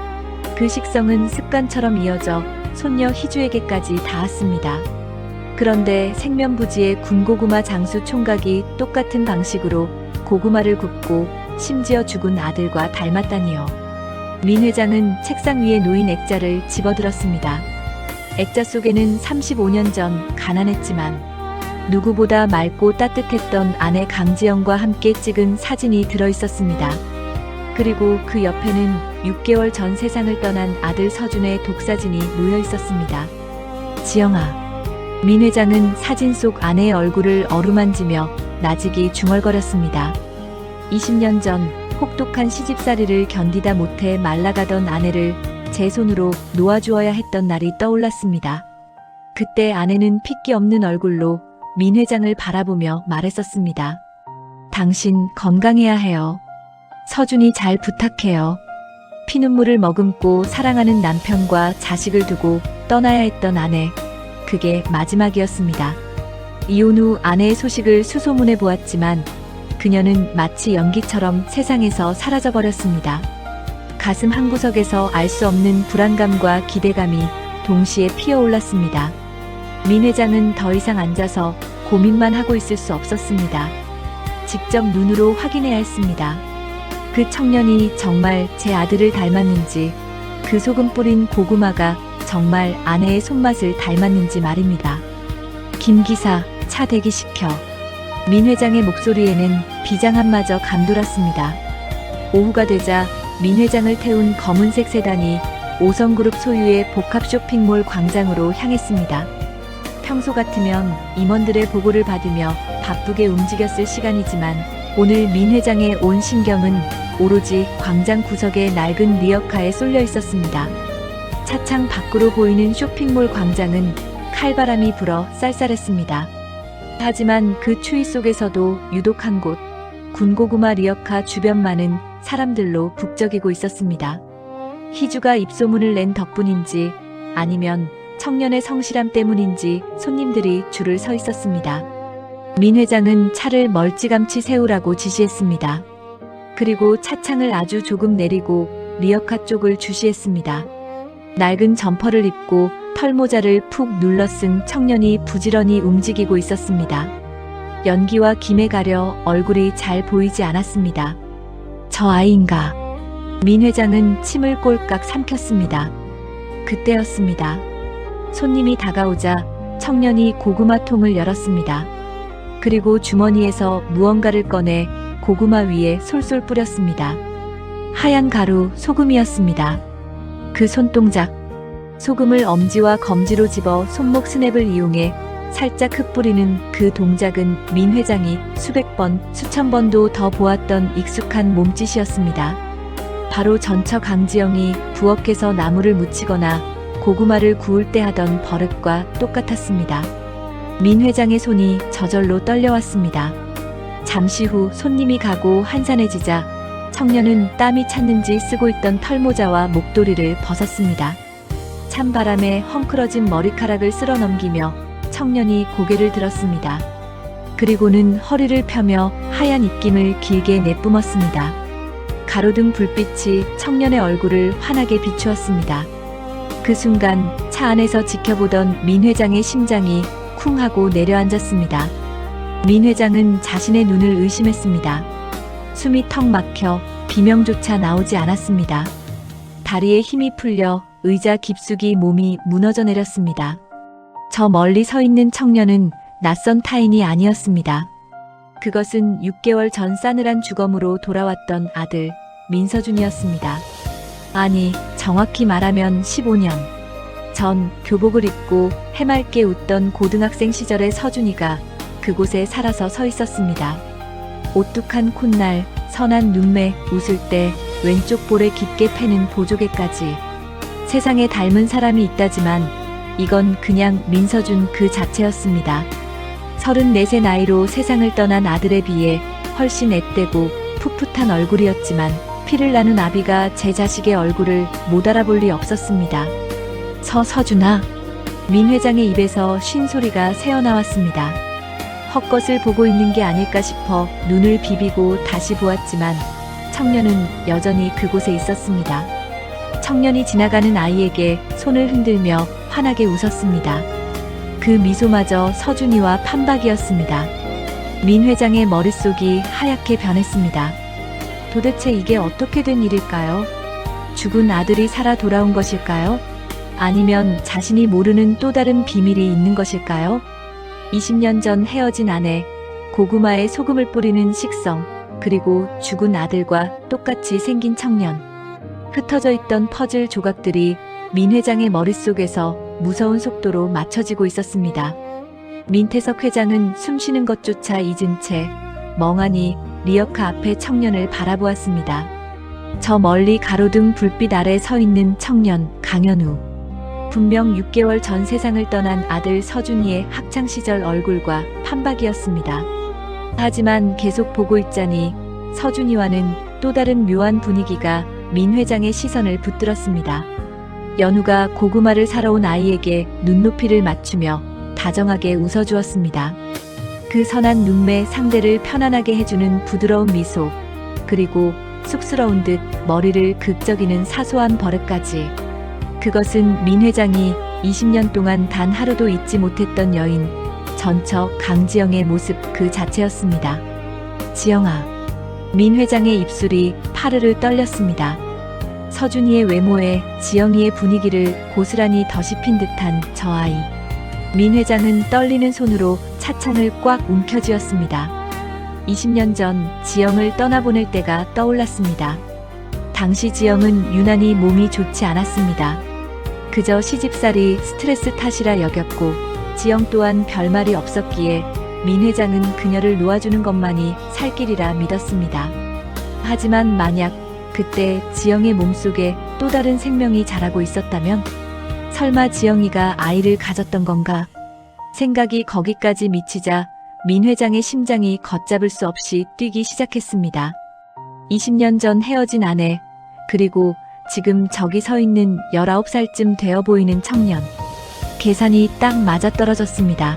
그 식성은 습관처럼 이어져 손녀 희주에게까지 닿았습니다. 그런데 생면부지의 군고구마 장수 총각이 똑같은 방식으로 고구마를 굽고 심지어 죽은 아들과 닮았다니요. 민 회장은 책상 위에 놓인 액자를 집어들었습니다. 액자 속에는 35년 전 가난했지만 누구보다 맑고 따뜻했던 아내 강지영과 함께 찍은 사진이 들어있었습니다. 그리고 그 옆에는 6개월 전 세상을 떠난 아들 서준의 독사진이 놓여 있었습니다. 지영아. 민 회장은 사진 속 아내의 얼굴을 어루만지며 나직이 중얼거렸습니다. 20년 전 혹독한 시집살이를 견디다 못해 말라가던 아내를 제 손으로 놓아주어야 했던 날이 떠올랐습니다. 그때 아내는 핏기 없는 얼굴로 민 회장을 바라보며 말했었습니다. 당신 건강해야 해요. 서준이 잘 부탁해요. 피눈물을 머금고 사랑하는 남편과 자식을 두고 떠나야 했던 아내. 그게 마지막이었습니다. 이혼 후 아내의 소식을 수소문해 보았지만 그녀는 마치 연기처럼 세상에서 사라져버렸습니다. 가슴 한구석에서 알 수 없는 불안감과 기대감이 동시에 피어올랐습니다. 민 회장은 더 이상 앉아서 고민만 하고 있을 수 없었습니다. 직접 눈으로 확인해야 했습니다. 그 청년이 정말 제 아들을 닮았는지, 그 소금 뿌린 고구마가 정말 아내의 손맛을 닮았는지 말입니다. 김 기사, 차 대기시켜. 민 회장의 목소리에는 비장함마저 감돌았습니다. 오후가 되자 민 회장을 태운 검은색 세단이 5성그룹 소유의 복합 쇼핑몰 광장으로 향했습니다. 평소 같으면 임원들의 보고를 받으며 바쁘게 움직였을 시간이지만 오늘 민 회장의 온 신경은 오로지 광장 구석의 낡은 리어카에 쏠려 있었습니다. 차창 밖으로 보이는 쇼핑몰 광장은 칼바람이 불어 쌀쌀했습니다. 하지만 그 추위 속에서도 유독 한 곳, 군고구마 리어카 주변만은 사람들로 북적이고 있었습니다. 희주가 입소문을 낸 덕분인지 아니면 청년의 성실함 때문인지 손님들이 줄을 서 있었습니다. 민 회장은 차를 멀찌감치 세우라고 지시했습니다. 그리고 차창을 아주 조금 내리고 리어카 쪽을 주시했습니다. 낡은 점퍼를 입고 털모자를 푹 눌러 쓴 청년이 부지런히 움직이고 있었습니다. 연기와 김에 가려 얼굴이 잘 보이지 않았습니다. 저 아이인가? 민 회장은 침을 꼴깍 삼켰습니다. 그때였습니다. 손님이 다가오자 청년이 고구마 통을 열었습니다. 그리고 주머니에서 무언가를 꺼내 고구마 위에 솔솔 뿌렸습니다. 하얀 가루, 소금이었습니다. 그 손동작, 소금을 엄지와 검지로 집어 손목 스냅을 이용해 살짝 흩뿌리는 그 동작은 민 회장이 수백 번, 수천 번도 더 보았던 익숙한 몸짓이었습니다. 바로 전처 강지영이 부엌에서 나무를 묻히거나 고구마를 구울 때 하던 버릇과 똑같았습니다. 민 회장의 손이 저절로 떨려왔습니다. 잠시 후 손님이 가고 한산해지자 청년은 땀이 찼는지 쓰고 있던 털모자와 목도리를 벗었습니다. 찬바람에 헝클어진 머리카락을 쓸어 넘기며 청년이 고개를 들었습니다. 그리고는 허리를 펴며 하얀 입김을 길게 내뿜었습니다. 가로등 불빛이 청년의 얼굴을 환하게 비추었습니다. 그 순간 차 안에서 지켜보던 민 회장의 심장이 쿵 하고 내려앉았습니다. 민 회장은 자신의 눈을 의심했습니다. 숨이 턱 막혀 비명조차 나오지 않았습니다. 다리에 힘이 풀려 의자 깊숙이 몸이 무너져 내렸습니다. 저 멀리 서 있는 청년은 낯선 타인이 아니었습니다. 그것은 6개월 전 싸늘한 주검으로 돌아왔던 아들 민서준이었습니다. 아니, 정확히 말하면 15년 전 교복을 입고 해맑게 웃던 고등학생 시절의 서준이가 그곳에 살아서 서 있었습니다. 오뚝한 콧날, 선한 눈매, 웃을 때 왼쪽 볼에 깊게 패는 보조개까지. 세상에 닮은 사람이 있다지만 이건 그냥 민서준 그 자체였습니다. 34세 나이로 세상을 떠난 아들에 비해 훨씬 앳되고 풋풋한 얼굴이었지만 피를 나눈 아비가 제 자식의 얼굴을 못 알아볼 리 없었습니다. 서준아. 민 회장의 입에서 쉰 소리가 새어나왔습니다. 헛것을 보고 있는 게 아닐까 싶어 눈을 비비고 다시 보았지만 청년은 여전히 그곳에 있었습니다. 청년이 지나가는 아이에게 손을 흔들며 환하게 웃었습니다. 그 미소마저 서준이와 판박이었습니다. 민 회장의 머릿속이 하얗게 변했습니다. 도대체 이게 어떻게 된 일일까요? 죽은 아들이 살아 돌아온 것일까요? 아니면 자신이 모르는 또 다른 비밀이 있는 것일까요? 20년 전 헤어진 아내, 고구마에 소금을 뿌리는 식성, 그리고 죽은 아들과 똑같이 생긴 청년. 흩어져 있던 퍼즐 조각들이 민 회장의 머릿속에서 무서운 속도로 맞춰지고 있었습니다. 민태석 회장은 숨쉬는 것조차 잊은 채 멍하니 리어카 앞에 청년을 바라보았습니다. 저 멀리 가로등 불빛 아래 서 있는 청년 강현우. 분명 6개월 전 세상을 떠난 아들 서준이의 학창시절 얼굴과 판박이었습니다. 하지만 계속 보고 있자니 서준이와는 또 다른 묘한 분위기가 민 회장의 시선을 붙들었습니다. 연우가 고구마를 사러 온 아이에게 눈높이를 맞추며 다정하게 웃어주었습니다. 그 선한 눈매 상대를 편안하게 해주는 부드러운 미소, 그리고 쑥스러운 듯 머리를 극적이는 사소한 버릇까지. 그것은 민 회장이 20년 동안 단 하루도 잊지 못했던 여인, 전처 강지영의 모습 그 자체였습니다. 지영아. 민 회장의 입술이 파르르 떨렸습니다. 서준이의 외모에 지영이의 분위기를 고스란히 더씹힌 듯한 저 아이. 민 회장은 떨리는 손으로 차창을 꽉 움켜쥐었습니다. 20년 전 지영을 떠나보낼 때가 떠올랐습니다. 당시 지영은 유난히 몸이 좋지 않았습니다. 그저 시집살이 스트레스 탓이라 여겼고 지영 또한 별말이 없었기에 민 회장은 그녀를 놓아주는 것만이 살 길이라 믿었습니다. 하지만 만약 그때 지영의 몸속에 또 다른 생명이 자라고 있었다면 설마 지영이가 아이를 가졌던 건가? 생각이 거기까지 미치자 민 회장의 심장이 걷잡을 수 없이 뛰기 시작했습니다. 20년 전 헤어진 아내, 그리고 지금 저기 서 있는 19살쯤 되어 보이는 청년. 계산이 딱 맞아떨어졌습니다.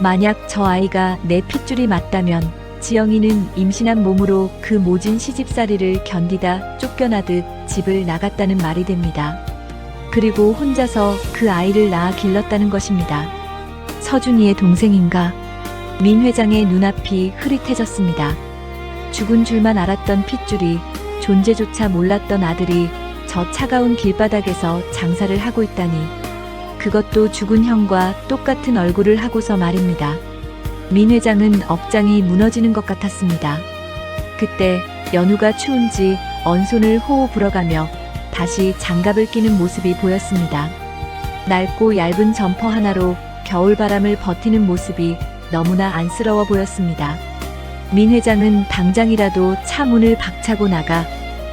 만약 저 아이가 내 핏줄이 맞다면 지영이는 임신한 몸으로 그 모진 시집살이를 견디다 쫓겨나듯 집을 나갔다는 말이 됩니다. 그리고 혼자서 그 아이를 낳아 길렀다는 것입니다. 서준이의 동생인가? 민 회장의 눈앞이 흐릿해졌습니다. 죽은 줄만 알았던 핏줄이, 존재조차 몰랐던 아들이 저 차가운 길바닥에서 장사를 하고 있다니. 그것도 죽은 형과 똑같은 얼굴을 하고서 말입니다. 민 회장은 억장이 무너지는 것 같았습니다. 그때 연우가 추운지 언손을 호호 불어가며 다시 장갑을 끼는 모습이 보였습니다. 낡고 얇은 점퍼 하나로 겨울바람을 버티는 모습이 너무나 안쓰러워 보였습니다. 민 회장은 당장이라도 차 문을 박차고 나가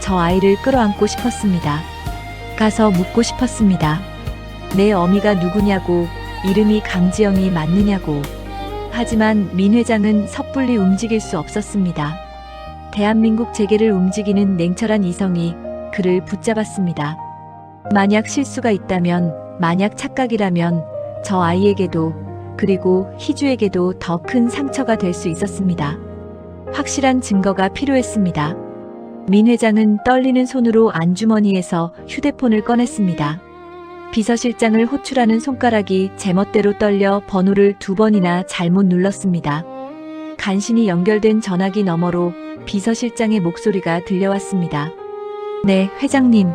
저 아이를 끌어안고 싶었습니다. 가서 묻고 싶었습니다. 내 어미가 누구냐고, 이름이 강지영이 맞느냐고. 하지만 민 회장은 섣불리 움직일 수 없었습니다. 대한민국 재계를 움직이는 냉철한 이성이 그를 붙잡았습니다. 만약 실수가 있다면, 만약 착각이라면 저 아이에게도, 그리고 희주에게도 더 큰 상처가 될 수 있었습니다. 확실한 증거가 필요했습니다. 민 회장은 떨리는 손으로 안주머니에서 휴대폰을 꺼냈습니다. 비서실장을 호출하는 손가락이 제멋대로 떨려 번호를 2번이나 잘못 눌렀습니다. 간신히 연결된 전화기 너머로 비서실장의 목소리가 들려왔습니다. 네, 회장님.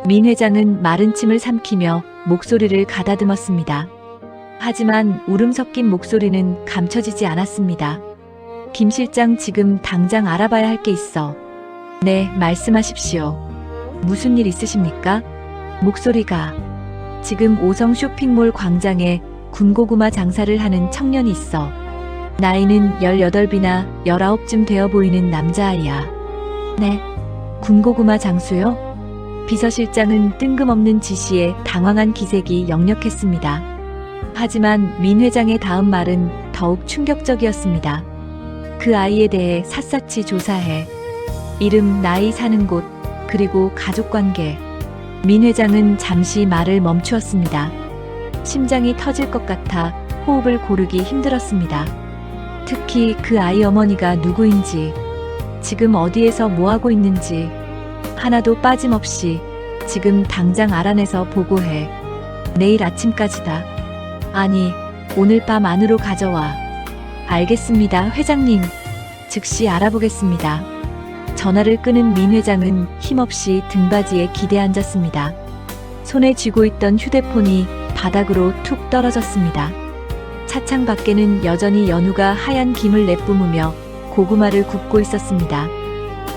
민 회장은 마른 침을 삼키며 목소리를 가다듬었습니다. 하지만 울음 섞인 목소리는 감춰지지 않았습니다. 김 실장, 지금 당장 알아봐야 할 게 있어. 네, 말씀하십시오. 무슨 일 있으십니까? 목소리가. 지금 오성 쇼핑몰 광장에 군고구마 장사를 하는 청년이 있어. 나이는 18이나 19쯤 되어 보이는 남자아이야. 네, 군고구마 장수요? 비서실장은 뜬금없는 지시에 당황한 기색이 역력했습니다. 하지만 민 회장의 다음 말은 더욱 충격적이었습니다. 그 아이에 대해 샅샅이 조사해. 이름, 나이, 사는 곳, 그리고 가족관계. 민 회장은 잠시 말을 멈추었습니다. 심장이 터질 것 같아 호흡을 고르기 힘들었습니다. 특히 그 아이 어머니가 누구인지, 지금 어디에서 뭐하고 있는지 하나도 빠짐없이 지금 당장 알아내서 보고해. 내일 아침까지다. 아니, 오늘 밤 안으로 가져와. 알겠습니다, 회장님. 즉시 알아보겠습니다. 전화를 끄는 민 회장은 힘없이 등받이에 기대 앉았습니다. 손에 쥐고 있던 휴대폰이 바닥으로 툭 떨어졌습니다. 차창 밖에는 여전히 연우가 하얀 김을 내뿜으며 고구마를 굽고 있었습니다.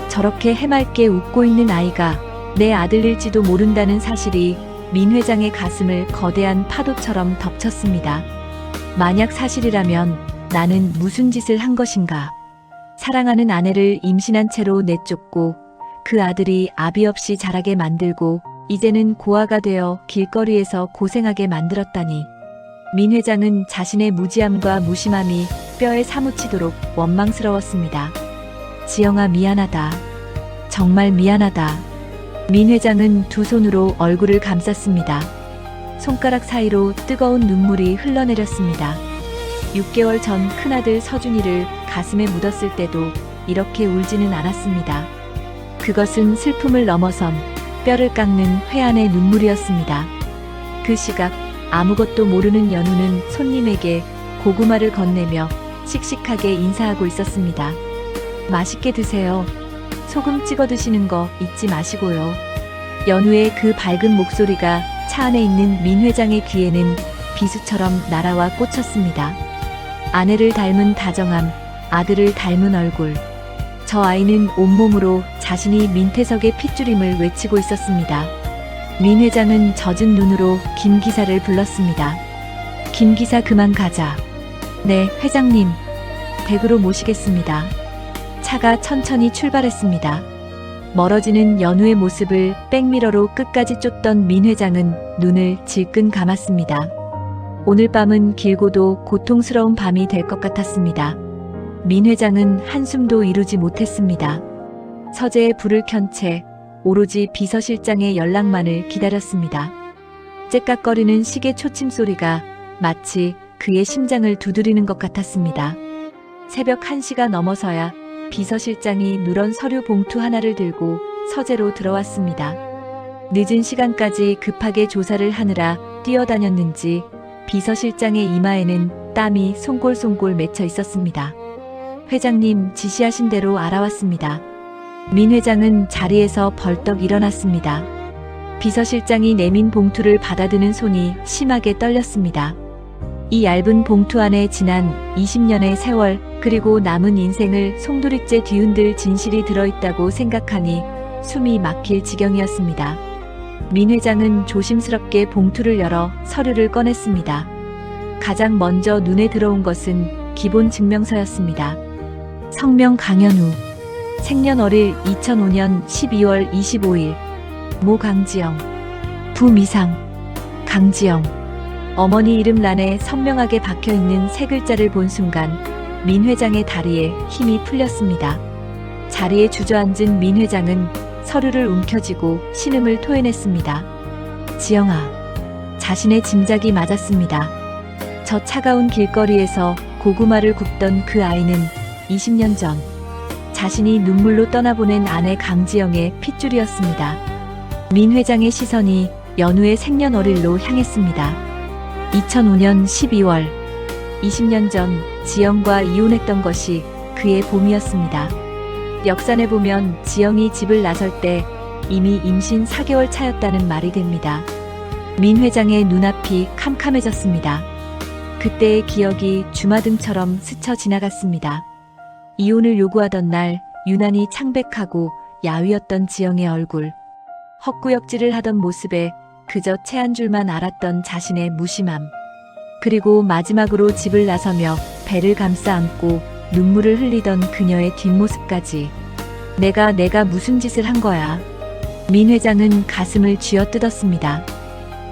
저렇게 해맑게 웃고 있는 아이가 내 아들일지도 모른다는 사실이 민 회장의 가슴을 거대한 파도처럼 덮쳤습니다. 만약 사실이라면 나는 무슨 짓을 한 것인가? 사랑하는 아내를 임신한 채로 내쫓고 그 아들이 아비 없이 자라게 만들고 이제는 고아가 되어 길거리에서 고생하게 만들었다니. 민 회장은 자신의 무지함과 무심함이 뼈에 사무치도록 원망스러웠습니다. 지영아, 미안하다. 정말 미안하다. 민 회장은 두 손으로 얼굴을 감쌌습니다. 손가락 사이로 뜨거운 눈물이 흘러내렸습니다. 6개월 전 큰아들 서준이를 가슴에 묻었을 때도 이렇게 울지는 않았습니다. 그것은 슬픔을 넘어선 뼈를 깎는 회한의 눈물이었습니다. 그 시각 아무것도 모르는 연우는 손님에게 고구마를 건네며 씩씩하게 인사하고 있었습니다. 맛있게 드세요. 소금 찍어 드시는 거 잊지 마시고요. 연우의 그 밝은 목소리가 차 안에 있는 민 회장의 귀에는 비수처럼 날아와 꽂혔습니다. 아내를 닮은 다정함, 아들을 닮은 얼굴. 저 아이는 온몸으로 자신이 민태석의 핏줄임을 외치고 있었습니다. 민 회장은 젖은 눈으로 김 기사를 불렀습니다. 김 기사, 그만 가자. 네, 회장님. 댁으로 모시겠습니다. 차가 천천히 출발했습니다. 멀어지는 연우의 모습을 백미러로 끝까지 쫓던 민 회장은 눈을 질끈 감았습니다. 오늘 밤은 길고도 고통스러운 밤이 될 것 같았습니다. 민 회장은 한숨도 이루지 못했습니다. 서재에 불을 켠 채 오로지 비서실장의 연락만을 기다렸습니다. 째깍거리는 시계 초침 소리가 마치 그의 심장을 두드리는 것 같았습니다. 새벽 1시가 넘어서야 비서실장이 누런 서류 봉투 하나를 들고 서재로 들어왔습니다. 늦은 시간까지 급하게 조사를 하느라 뛰어다녔는지 비서실장의 이마에는 땀이 송골송골 맺혀 있었습니다. 회장님 지시하신 대로 알아왔습니다. 민 회장은 자리에서 벌떡 일어났습니다. 비서실장이 내민 봉투를 받아드는 손이 심하게 떨렸습니다. 이 얇은 봉투 안에 지난 20년의 세월 그리고 남은 인생을 송두리째 뒤흔들 진실이 들어있다고 생각하니 숨이 막힐 지경이었습니다. 민 회장은 조심스럽게 봉투를 열어 서류를 꺼냈습니다. 가장 먼저 눈에 들어온 것은 기본 증명서였습니다. 성명 강연우, 생년월일 2005년 12월 25일, 모 강지영, 부 미상, 강지영. 어머니 이름란에 선명하게 박혀있는 세 글자를 본 순간 민 회장의 다리에 힘이 풀렸습니다. 자리에 주저앉은 민 회장은 서류를 움켜쥐고 신음을 토해냈습니다. 지영아, 자신의 짐작이 맞았습니다. 저 차가운 길거리에서 고구마를 굽던 그 아이는 20년 전 자신이 눈물로 떠나보낸 아내 강지영의 핏줄이었습니다. 민 회장의 시선이 연우의 생년월일로 향했습니다. 2005년 12월, 20년 전 지영과 이혼했던 것이 그의 봄이었습니다. 역산해 보면 지영이 집을 나설 때 이미 임신 4개월 차였다는 말이 됩니다. 민 회장의 눈앞이 캄캄해졌습니다. 그때의 기억이 주마등처럼 스쳐 지나갔습니다. 이혼을 요구하던 날 유난히 창백하고 야위었던 지영의 얼굴, 헛구역질을 하던 모습에 그저 채 한 줄만 알았던 자신의 무심함, 그리고 마지막으로 집을 나서며 배를 감싸 안고 눈물을 흘리던 그녀의 뒷모습까지. 내가 무슨 짓을 한 거야. 민 회장은 가슴을 쥐어뜯었습니다.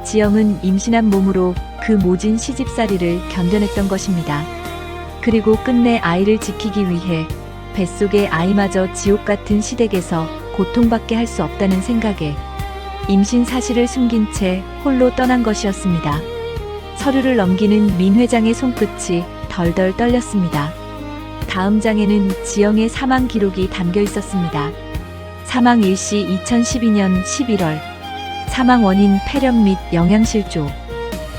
지영은 임신한 몸으로 그 모진 시집살이를 견뎌냈던 것입니다. 그리고 끝내 아이를 지키기 위해 뱃속의 아이마저 지옥 같은 시댁에서 고통받게 할 수 없다는 생각에 임신 사실을 숨긴 채 홀로 떠난 것이었습니다. 서류를 넘기는 민 회장의 손끝이 덜덜 떨렸습니다. 다음 장에는 지영의 사망 기록이 담겨 있었습니다. 사망 일시 2012년 11월. 사망 원인 폐렴 및 영양실조.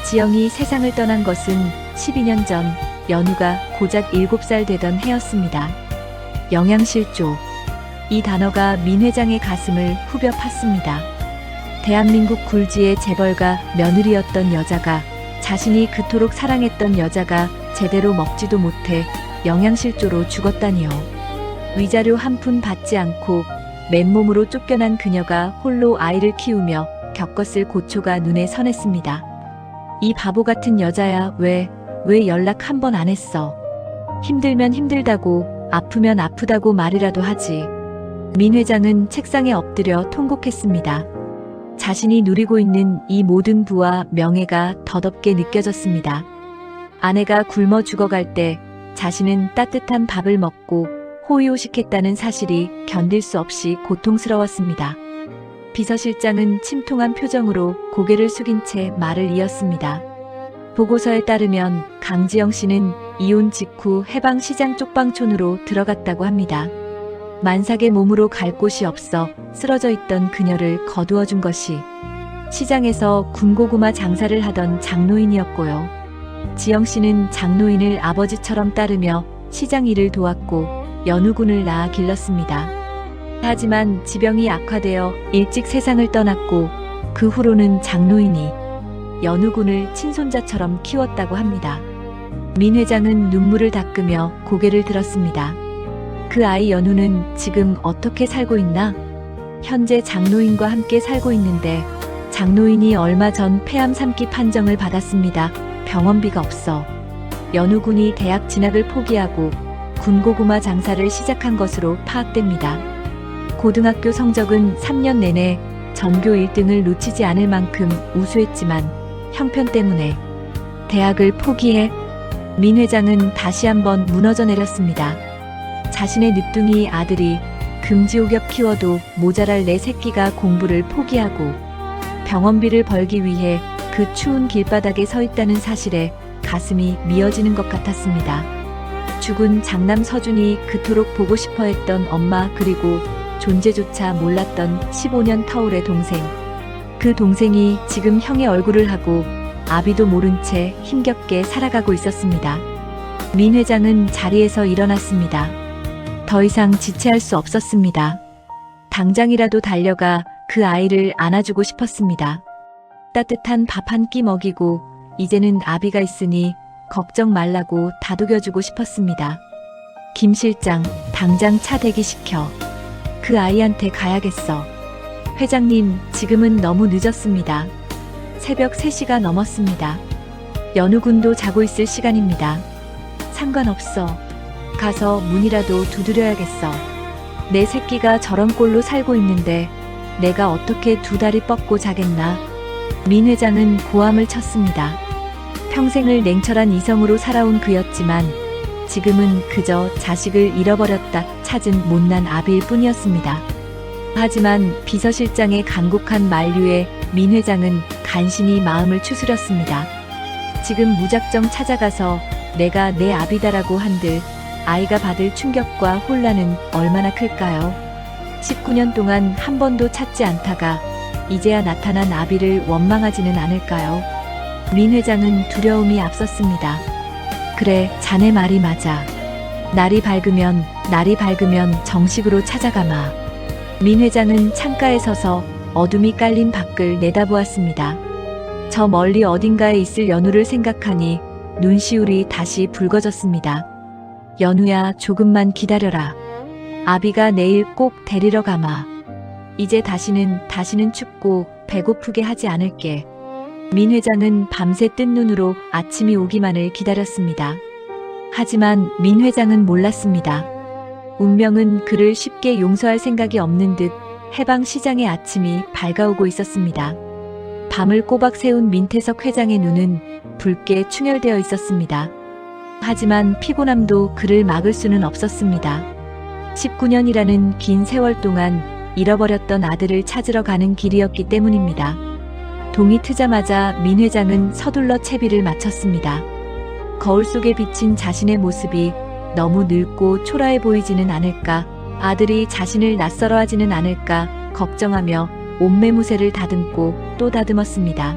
지영이 세상을 떠난 것은 12년 전 연우가 고작 7살 되던 해였습니다. 영양실조. 이 단어가 민 회장의 가슴을 후벼 팠습니다. 대한민국 굴지의 재벌가 며느리였던 여자가, 자신이 그토록 사랑했던 여자가 제대로 먹지도 못해 영양실조로 죽었다니요. 위자료 한 푼 받지 않고 맨몸으로 쫓겨난 그녀가 홀로 아이를 키우며 겪었을 고초가 눈에 선했습니다. 이 바보 같은 여자야, 왜 왜 연락 한 번 안 했어? 힘들면 힘들다고, 아프면 아프다고 말이라도 하지. 민 회장은 책상에 엎드려 통곡했습니다. 자신이 누리고 있는 이 모든 부와 명예가 더덥게 느껴졌습니다. 아내가 굶어 죽어갈 때 자신은 따뜻한 밥을 먹고 호의호식했다는 사실이 견딜 수 없이 고통스러웠습니다. 비서실장은 침통한 표정으로 고개를 숙인 채 말을 이었습니다. 보고서에 따르면 강지영 씨는 이혼 직후 해방시장 쪽방촌으로 들어갔다고 합니다. 만삭의 몸으로 갈 곳이 없어 쓰러져 있던 그녀를 거두어 준 것이 시장에서 군고구마 장사를 하던 장노인이었고요. 지영 씨는 장노인을 아버지처럼 따르며 시장 일을 도왔고 연우군을 낳아 길렀습니다. 하지만 지병이 악화되어 일찍 세상을 떠났고 그 후로는 장노인이 연우군을 친손자처럼 키웠다고 합니다. 민 회장은 눈물을 닦으며 고개를 들었습니다. 그 아이 연우는 지금 어떻게 살고 있나? 현재 장노인과 함께 살고 있는데 장노인이 얼마 전 폐암 3기 판정을 받았습니다. 병원비가 없어. 연우군이 대학 진학을 포기하고 군고구마 장사를 시작한 것으로 파악됩니다. 고등학교 성적은 3년 내내 전교 1등을 놓치지 않을 만큼 우수했지만 형편 때문에 대학을 포기해 민 회장은 다시 한번 무너져 내렸습니다. 자신의 늦둥이 아들이 금지옥엽 키워도 모자랄 내 새끼가 공부를 포기하고 병원비를 벌기 위해 그 추운 길바닥에 서 있다는 사실에 가슴이 미어지는 것 같았습니다. 죽은 장남 서준이 그토록 보고 싶어 했던 엄마 그리고 존재조차 몰랐던 15년 터울의 동생. 그 동생이 지금 형의 얼굴을 하고 아비도 모른 채 힘겹게 살아가고 있었습니다. 민 회장은 자리에서 일어났습니다. 더 이상 지체할 수 없었습니다. 당장이라도 달려가 그 아이를 안아주고 싶었습니다. 따뜻한 밥 한 끼 먹이고 이제는 아비가 있으니 걱정 말라고 다독여주고 싶었습니다. 김 실장, 당장 차 대기시켜. 그 아이한테 가야겠어. 회장님, 지금은 너무 늦었습니다. 새벽 3시가 넘었습니다. 연우군도 자고 있을 시간입니다. 상관없어. 가서 문이라도 두드려야겠어. 내 새끼가 저런 꼴로 살고 있는데 내가 어떻게 두 다리 뻗고 자겠나. 민 회장은 고함을 쳤습니다. 평생을 냉철한 이성으로 살아온 그였지만 지금은 그저 자식을 잃어버렸다 찾은 못난 아비일 뿐이었습니다. 하지만 비서실장의 간곡한 만류에 민 회장은 간신히 마음을 추스렸습니다. 지금 무작정 찾아가서 내가 내 아비다라고 한들 아이가 받을 충격과 혼란은 얼마나 클까요? 19년 동안 한 번도 찾지 않다가 이제야 나타난 아비를 원망하지는 않을까요? 민 회장은 두려움이 앞섰습니다. 그래, 자네 말이 맞아. 날이 밝으면 정식으로 찾아가마. 민 회장은 창가에 서서 어둠이 깔린 밖을 내다보았습니다. 저 멀리 어딘가에 있을 연우를 생각하니 눈시울이 다시 붉어졌습니다. 연우야, 조금만 기다려라. 아비가 내일 꼭 데리러 가마. 이제 다시는 춥고 배고프게 하지 않을게. 민 회장은 밤새 뜬 눈으로 아침이 오기만을 기다렸습니다. 하지만 민 회장은 몰랐습니다. 운명은 그를 쉽게 용서할 생각이 없는 듯 해방시장의 아침이 밝아오고 있었습니다. 밤을 꼬박 새운 민태석 회장의 눈은 붉게 충혈되어 있었습니다. 하지만 피곤함도 그를 막을 수는 없었습니다. 19년이라는 긴 세월 동안 잃어버렸던 아들을 찾으러 가는 길이었기 때문입니다. 동이 트자마자 민 회장은 서둘러 채비를 마쳤습니다. 거울 속에 비친 자신의 모습이 너무 늙고 초라해 보이지는 않을까, 아들이 자신을 낯설어 하지는 않을까 걱정하며 옷매무새를 다듬고 또 다듬었습니다.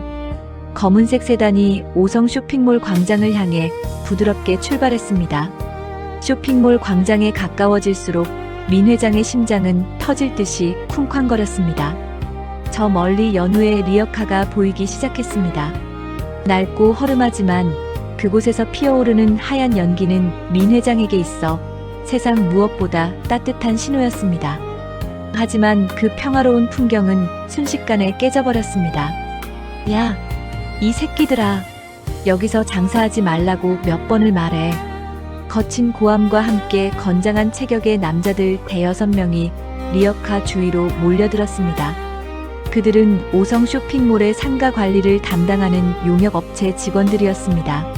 검은색 세단이 오성 쇼핑몰 광장을 향해 부드럽게 출발했습니다. 쇼핑몰 광장에 가까워질수록 민 회장의 심장은 터질 듯이 쿵쾅거렸습니다. 저 멀리 연우의 리어카가 보이기 시작했습니다. 낡고 허름하지만 그곳에서 피어오르는 하얀 연기는 민 회장에게 있어 세상 무엇보다 따뜻한 신호였습니다. 하지만 그 평화로운 풍경은 순식간에 깨져버렸습니다. 야, 이 새끼들아. 여기서 장사하지 말라고 몇 번을 말해. 거친 고함과 함께 건장한 체격의 남자들 대여섯 명이 리어카 주위로 몰려들었습니다. 그들은 오성 쇼핑몰의 상가 관리를 담당하는 용역업체 직원들이었습니다.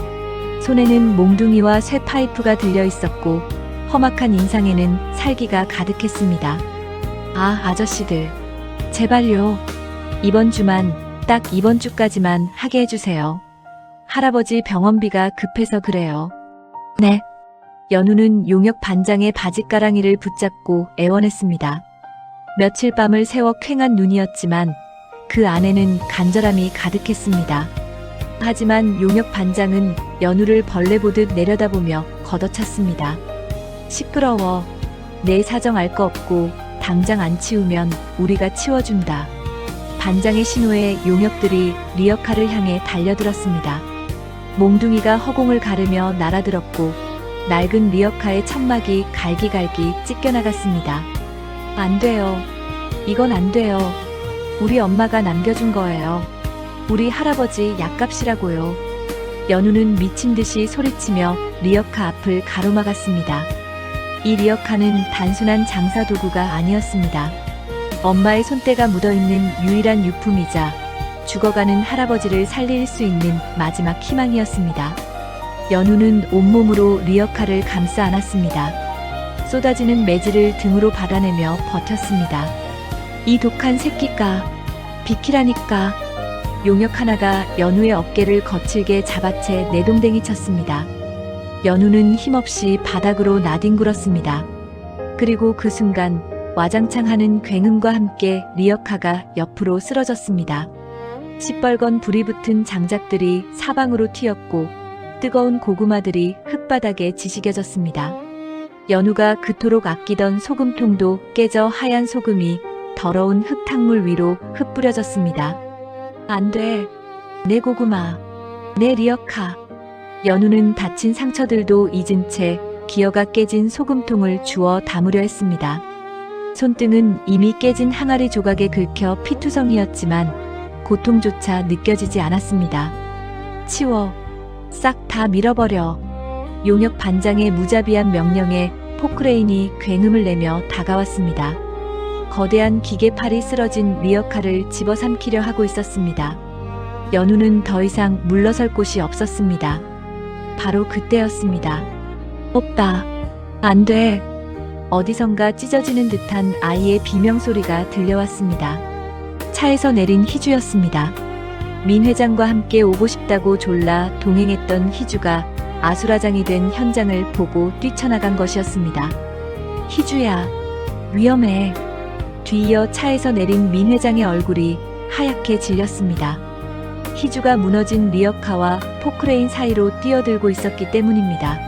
손에는 몽둥이와 쇠 파이프가 들려 있었고 험악한 인상에는 살기가 가득했습니다. 아, 아저씨들. 제발요. 이번 주만, 딱 이번 주까지만 하게 해주세요. 할아버지 병원비가 급해서 그래요. 네. 연우는 용역 반장의 바짓가랑이를 붙잡고 애원했습니다. 며칠 밤을 새워 퀭한 눈이었지만 그 안에는 간절함이 가득했습니다. 하지만 용역 반장은 연우를 벌레 보듯 내려다보며 걷어찼습니다. 시끄러워. 내 사정 알 거 없고 당장 안 치우면 우리가 치워준다. 반장의 신호에 용역들이 리어카를 향해 달려들었습니다. 몽둥이가 허공을 가르며 날아들었고 낡은 리어카의 천막이 갈기갈기 찢겨나갔습니다. 안 돼요. 이건 안 돼요. 우리 엄마가 남겨준 거예요. 우리 할아버지 약값이라고요. 연우는 미친 듯이 소리치며 리어카 앞을 가로막았습니다. 이 리어카는 단순한 장사 도구가 아니었습니다. 엄마의 손때가 묻어있는 유일한 유품이자 죽어가는 할아버지를 살릴 수 있는 마지막 희망이었습니다. 연우는 온몸으로 리어카를 감싸 안았습니다. 쏟아지는 매질을 등으로 받아내며 버텼습니다. 이 독한 새끼가 비키라니까. 용역 하나가 연우의 어깨를 거칠게 잡아채 내동댕이 쳤습니다. 연우는 힘없이 바닥으로 나뒹굴었습니다. 그리고 그 순간 와장창 하는 굉음과 함께 리어카가 옆으로 쓰러졌습니다. 시뻘건 불이 붙은 장작들이 사방으로 튀었고 뜨거운 고구마들이 흙바닥에 지시겨졌습니다. 연우가 그토록 아끼던 소금통도 깨져 하얀 소금이 더러운 흙탕물 위로 흩뿌려졌습니다. 안 돼. 내 고구마. 내 리어카. 연우는 다친 상처들도 잊은 채 기어가 깨진 소금통을 주워 담으려 했습니다. 손등은 이미 깨진 항아리 조각에 긁혀 피투성이었지만 고통조차 느껴지지 않았습니다. 치워. 싹 다 밀어버려. 용역 반장의 무자비한 명령에 포크레인이 굉음을 내며 다가왔습니다. 거대한 기계팔이 쓰러진 리어카를 집어삼키려 하고 있었습니다. 연우는 더 이상 물러설 곳이 없었습니다. 바로 그때였습니다. 오빠, 안 돼. 어디선가 찢어지는 듯한 아이의 비명소리가 들려왔습니다. 차에서 내린 희주였습니다. 민 회장과 함께 오고 싶다고 졸라 동행했던 희주가 아수라장이 된 현장을 보고 뛰쳐나간 것이었습니다. 희주야, 위험해. 뒤이어 차에서 내린 민 회장의 얼굴이 하얗게 질렸습니다. 희주가 무너진 리어카와 포크레인 사이로 뛰어들고 있었기 때문입니다.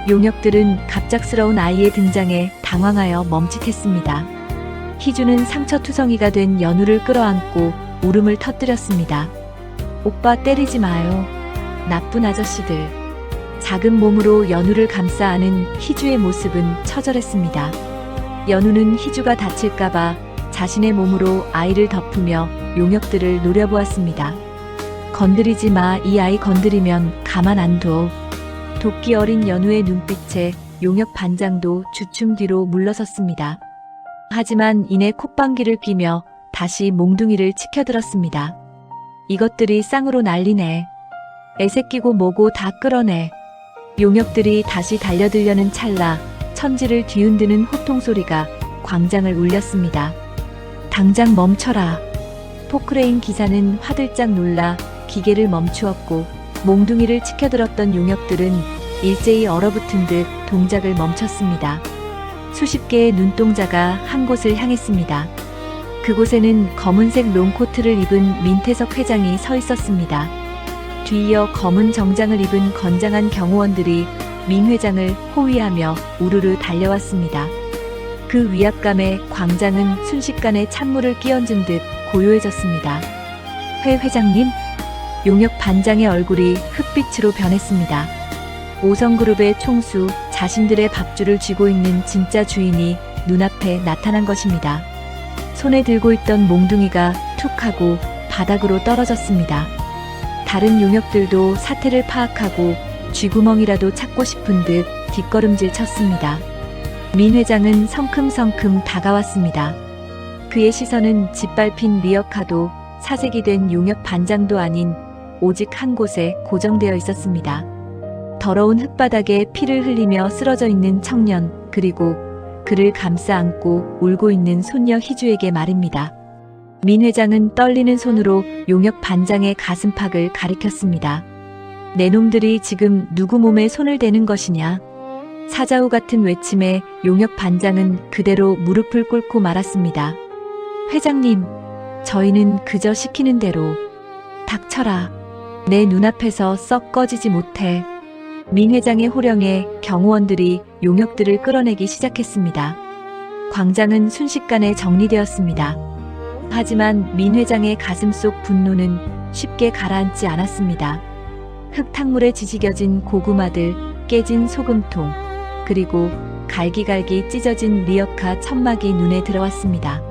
용역들은 갑작스러운 아이의 등장에 당황하여 멈칫했습니다. 희주는 상처투성이가 된 연우를 끌어안고 울음을 터뜨렸습니다. 오빠 때리지 마요. 나쁜 아저씨들. 작은 몸으로 연우를 감싸 안은 희주의 모습은 처절했습니다. 연우는 희주가 다칠까봐 자신의 몸으로 아이를 덮으며 용역들을 노려보았습니다. 건드리지 마. 이 아이 건드리면 가만 안 둬. 도끼 어린 연우의 눈빛에 용역 반장도 주춤 뒤로 물러섰습니다. 하지만 이내 콧방귀를 뀌며 다시 몽둥이를 치켜들었습니다. 이것들이 쌍으로 난리네. 애새끼고 뭐고 다 끌어내. 용역들이 다시 달려들려는 찰나 천지를 뒤흔드는 호통소리가 광장을 울렸습니다. 당장 멈춰라. 포크레인 기사는 화들짝 놀라 기계를 멈추었고 몽둥이를 치켜들었던 용역들은 일제히 얼어붙은 듯 동작을 멈췄습니다. 수십 개의 눈동자가 한 곳을 향했습니다. 그곳에는 검은색 롱코트를 입은 민태석 회장이 서 있었습니다. 뒤이어 검은 정장을 입은 건장한 경호원들이 민 회장을 호위하며 우르르 달려왔습니다. 그 위압감에 광장은 순식간에 찬물을 끼얹은 듯 고요해졌습니다. 회 회장님? 용역 반장의 얼굴이 흑빛으로 변했습니다. 오성그룹의 총수, 자신들의 밥줄을 쥐고 있는 진짜 주인이 눈앞에 나타난 것입니다. 손에 들고 있던 몽둥이가 툭 하고 바닥으로 떨어졌습니다. 다른 용역들도 사태를 파악하고 쥐구멍이라도 찾고 싶은 듯 뒷걸음질 쳤습니다. 민 회장은 성큼성큼 다가왔습니다. 그의 시선은 짓밟힌 리어카도 사색이 된 용역 반장도 아닌 오직 한 곳에 고정되어 있었습니다. 더러운 흙바닥에 피를 흘리며 쓰러져 있는 청년, 그리고 그를 감싸 안고 울고 있는 손녀 희주에게 말입니다. 민 회장은 떨리는 손으로 용역 반장의 가슴팍을 가리켰습니다. 내 놈들이 지금 누구 몸에 손을 대는 것이냐? 사자후 같은 외침에 용역 반장은 그대로 무릎을 꿇고 말았습니다. 회장님, 저희는 그저 시키는 대로. 닥쳐라. 내 눈앞에서 썩 꺼지지 못해. 민 회장의 호령에 경호원들이 용역들을 끌어내기 시작했습니다. 광장은 순식간에 정리되었습니다. 하지만 민 회장의 가슴 속 분노는 쉽게 가라앉지 않았습니다. 흙탕물에 지지겨진 고구마들, 깨진 소금통, 그리고 갈기갈기 찢어진 리어카 천막이 눈에 들어왔습니다.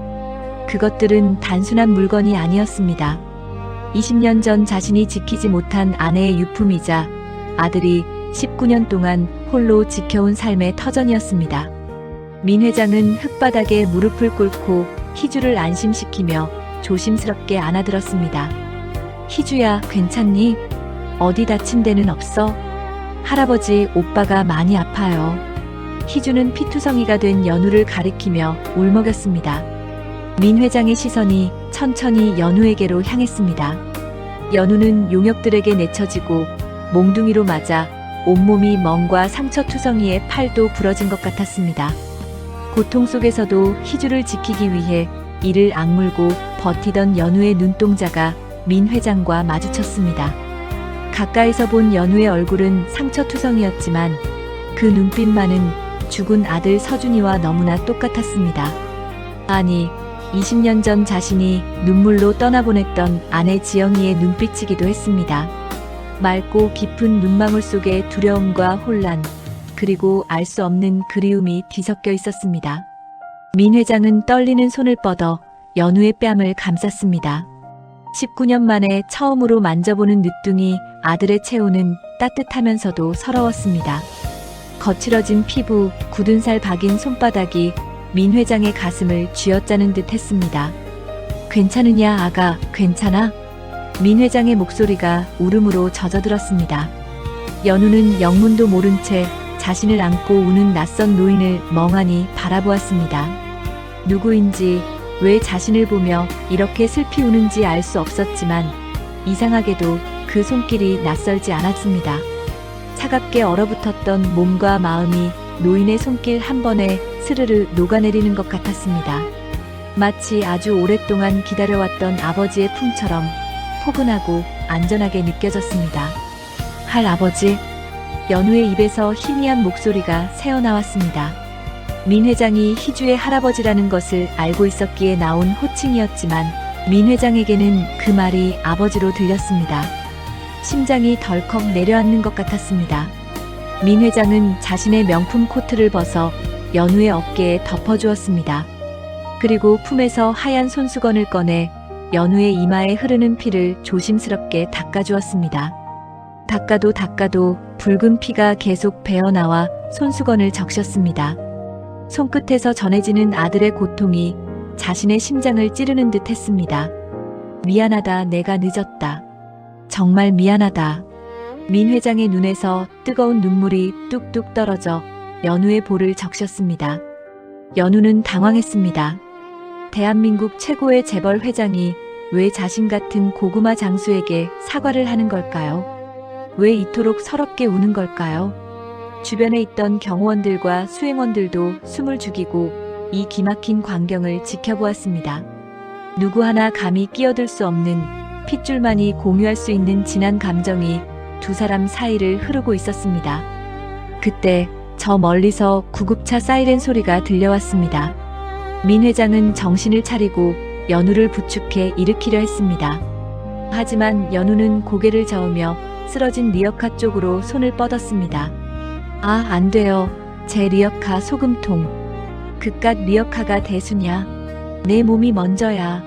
그것들은 단순한 물건이 아니었습니다. 20년 전 자신이 지키지 못한 아내의 유품이자 아들이 19년 동안 홀로 지켜온 삶의 터전이었습니다. 민 회장은 흙바닥에 무릎을 꿇고 희주를 안심시키며 조심스럽게 안아들었습니다. 희주야, 괜찮니? 어디 다친 데는 없어? 할아버지, 오빠가 많이 아파요. 희주는 피투성이가 된 연우를 가리키며 울먹였습니다. 민 회장의 시선이 천천히 연우에게로 향했습니다. 연우는 용역들에게 내쳐지고 몽둥이로 맞아 온몸이 멍과 상처투성이에 팔도 부러진 것 같았습니다. 고통 속에서도 희주를 지키기 위해 이를 악물고 버티던 연우의 눈동자가 민 회장과 마주쳤습니다. 가까이서 본 연우의 얼굴은 상처투성이었지만 그 눈빛만은 죽은 아들 서준이와 너무나 똑같았습니다. 아니, 20년 전 자신이 눈물로 떠나보냈던 아내 지영이의 눈빛이기도 했습니다. 맑고 깊은 눈망울 속에 두려움과 혼란, 그리고 알 수 없는 그리움이 뒤섞여 있었습니다. 민 회장은 떨리는 손을 뻗어 연우의 뺨을 감쌌습니다. 19년 만에 처음으로 만져보는 늦둥이 아들의 체온은 따뜻하면서도 서러웠습니다. 거칠어진 피부, 굳은 살 박인 손바닥이 민 회장의 가슴을 쥐어짜는 듯 했습니다. 괜찮으냐, 아가, 괜찮아? 민 회장의 목소리가 울음으로 젖어들었습니다. 연우는 영문도 모른 채 자신을 안고 우는 낯선 노인을 멍하니 바라보았습니다. 누구인지, 왜 자신을 보며 이렇게 슬피 우는지 알 수 없었지만 이상하게도 그 손길이 낯설지 않았습니다. 차갑게 얼어붙었던 몸과 마음이 노인의 손길 한 번에 스르르 녹아내리는 것 같았습니다. 마치 아주 오랫동안 기다려왔던 아버지의 품처럼 포근하고 안전하게 느껴졌습니다. 할아버지, 연우의 입에서 희미한 목소리가 새어나왔습니다. 민 회장이 희주의 할아버지라는 것을 알고 있었기에 나온 호칭이었지만 민 회장에게는 그 말이 아버지로 들렸습니다. 심장이 덜컥 내려앉는 것 같았습니다. 민 회장은 자신의 명품 코트를 벗어 연우의 어깨에 덮어주었습니다. 그리고 품에서 하얀 손수건을 꺼내 연우의 이마에 흐르는 피를 조심스럽게 닦아주었습니다. 닦아도 붉은 피가 계속 배어나와 손수건을 적셨습니다. 손끝에서 전해지는 아들의 고통이 자신의 심장을 찌르는 듯 했습니다. 미안하다, 내가 늦었다. 정말 미안하다. 민 회장의 눈에서 뜨거운 눈물이 뚝뚝 떨어져 연우의 볼을 적셨습니다. 연우는 당황했습니다. 대한민국 최고의 재벌 회장이 왜 자신 같은 고구마 장수에게 사과를 하는 걸까요? 왜 이토록 서럽게 우는 걸까요? 주변에 있던 경호원들과 수행원들도 숨을 죽이고 이 기막힌 광경을 지켜보았습니다. 누구 하나 감히 끼어들 수 없는 핏줄만이 공유할 수 있는 진한 감정이 두 사람 사이를 흐르고 있었습니다. 그때 저 멀리서 구급차 사이렌 소리가 들려왔습니다. 민 회장은 정신을 차리고 연우를 부축해 일으키려 했습니다. 하지만 연우는 고개를 저으며 쓰러진 리어카 쪽으로 손을 뻗었습니다. 아, 안 돼요. 제 리어카 소금통. 그깟 리어카가 대수냐. 내 몸이 먼저야.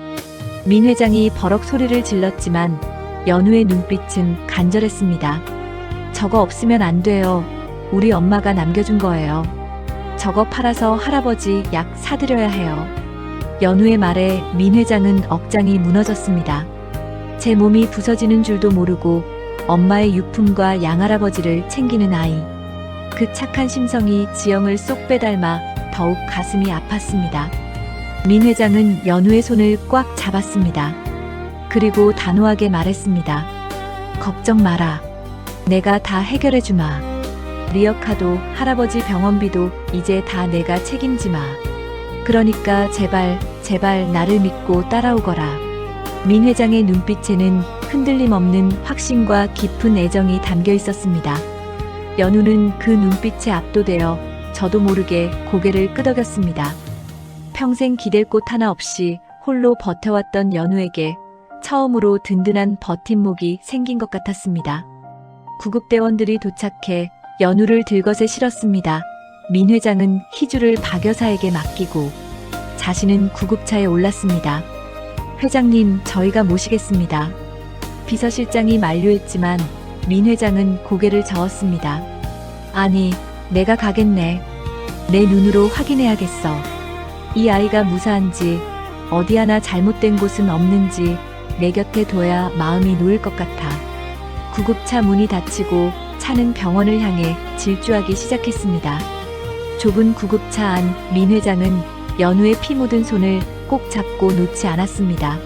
민 회장이 버럭 소리를 질렀지만 연우의 눈빛은 간절했습니다. 저거 없으면 안 돼요. 우리 엄마가 남겨준 거예요. 저거 팔아서 할아버지 약 사드려야 해요. 연우의 말에 민 회장은 억장이 무너졌습니다. 제 몸이 부서지는 줄도 모르고 엄마의 유품과 양할아버지를 챙기는 아이. 그 착한 심성이 지영을 쏙 빼닮아 더욱 가슴이 아팠습니다. 민 회장은 연우의 손을 꽉 잡았습니다. 그리고 단호하게 말했습니다. 걱정 마라. 내가 다 해결해 주마. 리어카도 할아버지 병원비도 이제 다 내가 책임지마. 그러니까 제발 나를 믿고 따라오거라. 민 회장의 눈빛에는 흔들림 없는 확신과 깊은 애정이 담겨 있었습니다. 연우는 그 눈빛에 압도되어 저도 모르게 고개를 끄덕였습니다. 평생 기댈 곳 하나 없이 홀로 버텨왔던 연우에게 처음으로 든든한 버팀목이 생긴 것 같았습니다. 구급대원들이 도착해 연우를 들것에 실었습니다. 민 회장은 희주를 박 여사에게 맡기고 자신은 구급차에 올랐습니다. 회장님, 저희가 모시겠습니다. 비서실장이 만류했지만 민 회장은 고개를 저었습니다. 아니, 내가 가겠네. 내 눈으로 확인해야겠어. 이 아이가 무사한지, 어디 하나 잘못된 곳은 없는지 내 곁에 둬야 마음이 놓일 것 같아. 구급차 문이 닫히고 차는 병원을 향해 질주하기 시작했습니다. 좁은 구급차 안 민 회장은 연우의 피 묻은 손을 꼭 잡고 놓지 않았습니다.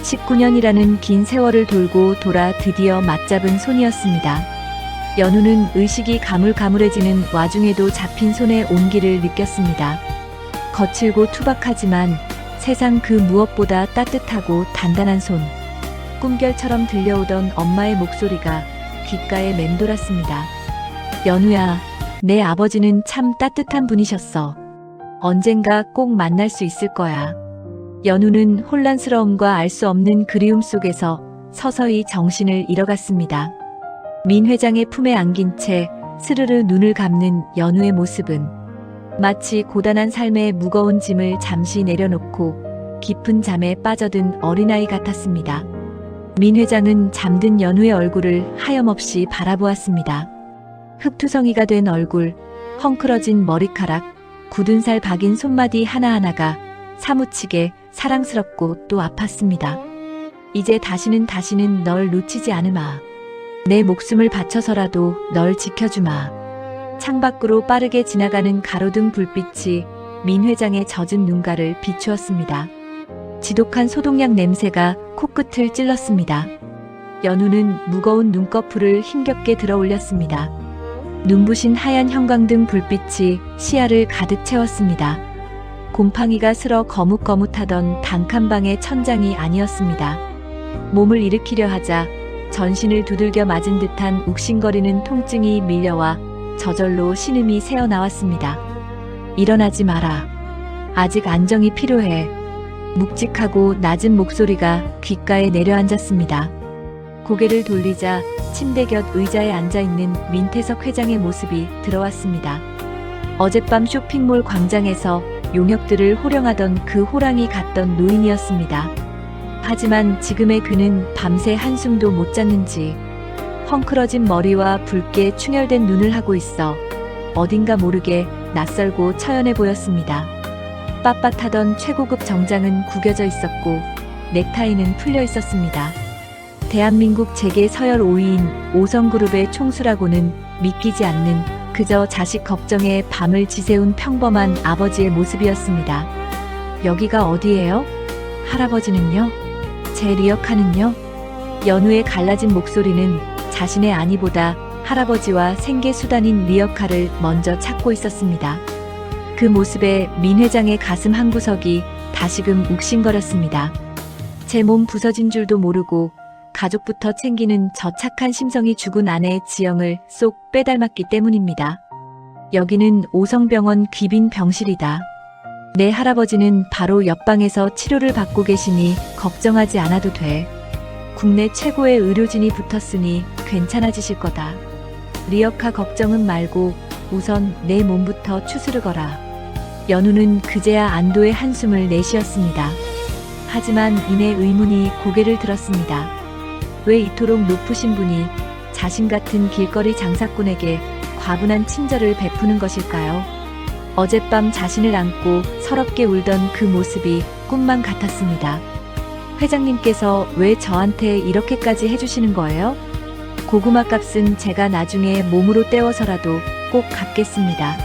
19년이라는 긴 세월을 돌고 돌아 드디어 맞잡은 손이었습니다. 연우는 의식이 가물가물해지는 와중에도 잡힌 손의 온기를 느꼈습니다. 거칠고 투박하지만 세상 그 무엇보다 따뜻하고 단단한 손. 꿈결처럼 들려오던 엄마의 목소리가 귓가에 맴돌았습니다. 연우야, 내 아버지는 참 따뜻한 분이셨어. 언젠가 꼭 만날 수 있을 거야. 연우는 혼란스러움과 알 수 없는 그리움 속에서 서서히 정신을 잃어갔습니다. 민 회장의 품에 안긴 채 스르르 눈을 감는 연우의 모습은 마치 고단한 삶의 무거운 짐을 잠시 내려놓고 깊은 잠에 빠져든 어린아이 같았습니다. 민 회장은 잠든 연우의 얼굴을 하염없이 바라보았습니다. 흙투성이가 된 얼굴, 헝클어진 머리카락, 굳은 살 박인 손마디 하나하나가 사무치게 사랑스럽고 또 아팠습니다. 이제 다시는 널 놓치지 않으마. 내 목숨을 바쳐서라도 널 지켜주마. 창밖으로 빠르게 지나가는 가로등 불빛이 민 회장의 젖은 눈가를 비추었습니다. 지독한 소독약 냄새가 코끝을 찔렀습니다. 연우는 무거운 눈꺼풀을 힘겹게 들어 올렸습니다. 눈부신 하얀 형광등 불빛이 시야를 가득 채웠습니다. 곰팡이가 슬어 거뭇거뭇하던 단칸방의 천장이 아니었습니다. 몸을 일으키려 하자 전신을 두들겨 맞은 듯한 욱신거리는 통증이 밀려와 저절로 신음이 새어나왔습니다. 일어나지 마라. 아직 안정이 필요해. 묵직하고 낮은 목소리가 귓가에 내려앉았습니다. 고개를 돌리자 침대 곁 의자에 앉아있는 민태석 회장의 모습이 들어왔습니다. 어젯밤 쇼핑몰 광장에서 용역들을 호령하던 그 호랑이 같던 노인이었습니다. 하지만 지금의 그는 밤새 한숨도 못 잤는지 헝클어진 머리와 붉게 충혈된 눈을 하고 있어 어딘가 모르게 낯설고 처연해 보였습니다. 빳빳하던 최고급 정장은 구겨져 있었고 넥타이는 풀려 있었습니다. 대한민국 재계 서열 5위인 5성그룹의 총수라고는 믿기지 않는 그저 자식 걱정에 밤을 지새운 평범한 아버지의 모습이었습니다. 여기가 어디예요? 할아버지는요? 제 리어카는요? 연우의 갈라진 목소리는 자신의 아니보다 할아버지와 생계수단인 리어카를 먼저 찾고 있었습니다. 그 모습에 민 회장의 가슴 한구석이 다시금 욱신거렸습니다. 제 몸 부서진 줄도 모르고 가족부터 챙기는 저 착한 심성이 죽은 아내 지영을 쏙 빼닮았기 때문입니다. 여기는 오성병원 귀빈 병실이다. 내 할아버지는 바로 옆방에서 치료를 받고 계시니 걱정하지 않아도 돼. 국내 최고의 의료진이 붙었으니 괜찮아지실 거다. 리어카 걱정은 말고 우선 내 몸부터 추스르거라. 연우는 그제야 안도의 한숨을 내쉬었습니다. 하지만 이내 의문이 고개를 들었습니다. 왜 이토록 높으신 분이 자신 같은 길거리 장사꾼에게 과분한 친절을 베푸는 것일까요? 어젯밤 자신을 안고 서럽게 울던 그 모습이 꿈만 같았습니다. 회장님께서 왜 저한테 이렇게까지 해주시는 거예요? 고구마 값은 제가 나중에 몸으로 떼어서라도 꼭 갚겠습니다.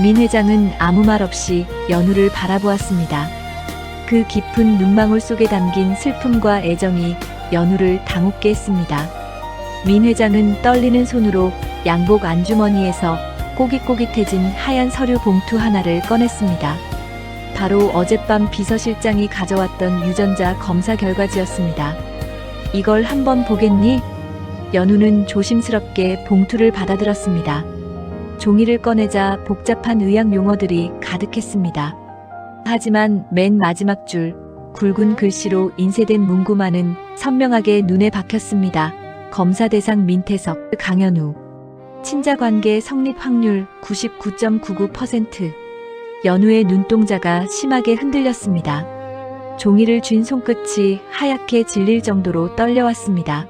민 회장은 아무 말 없이 연우를 바라보았습니다. 그 깊은 눈망울 속에 담긴 슬픔과 애정이 연우를 당혹게 했습니다. 민 회장은 떨리는 손으로 양복 안주머니에서 꼬깃꼬깃해진 하얀 서류 봉투 하나를 꺼냈습니다. 바로 어젯밤 비서실장이 가져왔던 유전자 검사 결과지였습니다. 이걸 한번 보겠니? 연우는 조심스럽게 봉투를 받아들었습니다. 종이를 꺼내자 복잡한 의학 용어들이 가득했습니다. 하지만 맨 마지막 줄, 굵은 글씨로 인쇄된 문구만은 선명하게 눈에 박혔습니다. 검사 대상 민태석, 강연우. 친자관계 성립 확률 99.99%. 연우의 눈동자가 심하게 흔들렸습니다. 종이를 쥔 손끝이 하얗게 질릴 정도로 떨려왔습니다.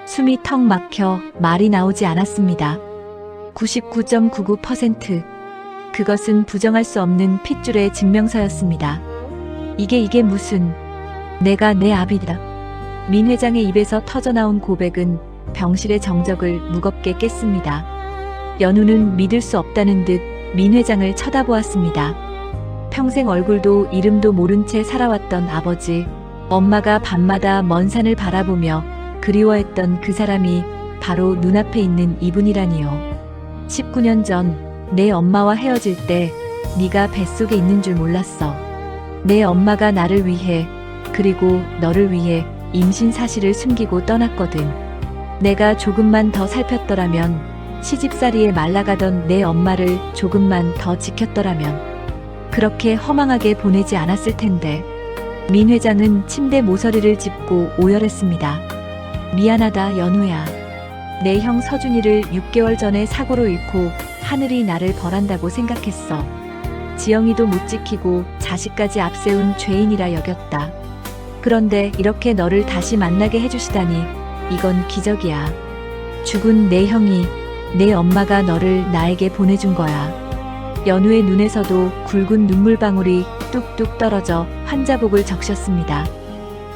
숨이 턱 막혀 말이 나오지 않았습니다. 99.99%. 그것은 부정할 수 없는 핏줄의 증명서였습니다. 이게 무슨... 내가 내 아비다. 민 회장의 입에서 터져나온 고백은 병실의 정적을 무겁게 깼습니다. 연우는 믿을 수 없다는 듯 민 회장을 쳐다보았습니다. 평생 얼굴도 이름도 모른 채 살아왔던 아버지, 엄마가 밤마다 먼 산을 바라보며 그리워했던 그 사람이 바로 눈앞에 있는 이분이라니요. 19년 전 내 엄마와 헤어질 때 네가 뱃속에 있는 줄 몰랐어. 내 엄마가 나를 위해 그리고 너를 위해 임신 사실을 숨기고 떠났거든. 내가 조금만 더 살폈더라면, 시집살이에 말라가던 내 엄마를 조금만 더 지켰더라면 그렇게 허망하게 보내지 않았을 텐데. 민 회장은 침대 모서리를 짚고 오열했습니다. 미안하다 연우야. 내 형 서준이를 6개월 전에 사고로 잃고 하늘이 나를 벌한다고 생각했어. 지영이도 못 지키고 자식까지 앞세운 죄인이라 여겼다. 그런데 이렇게 너를 다시 만나게 해주시다니 이건 기적이야. 죽은 내 형이, 내 엄마가 너를 나에게 보내준 거야. 연우의 눈에서도 굵은 눈물방울이 뚝뚝 떨어져 환자복을 적셨습니다.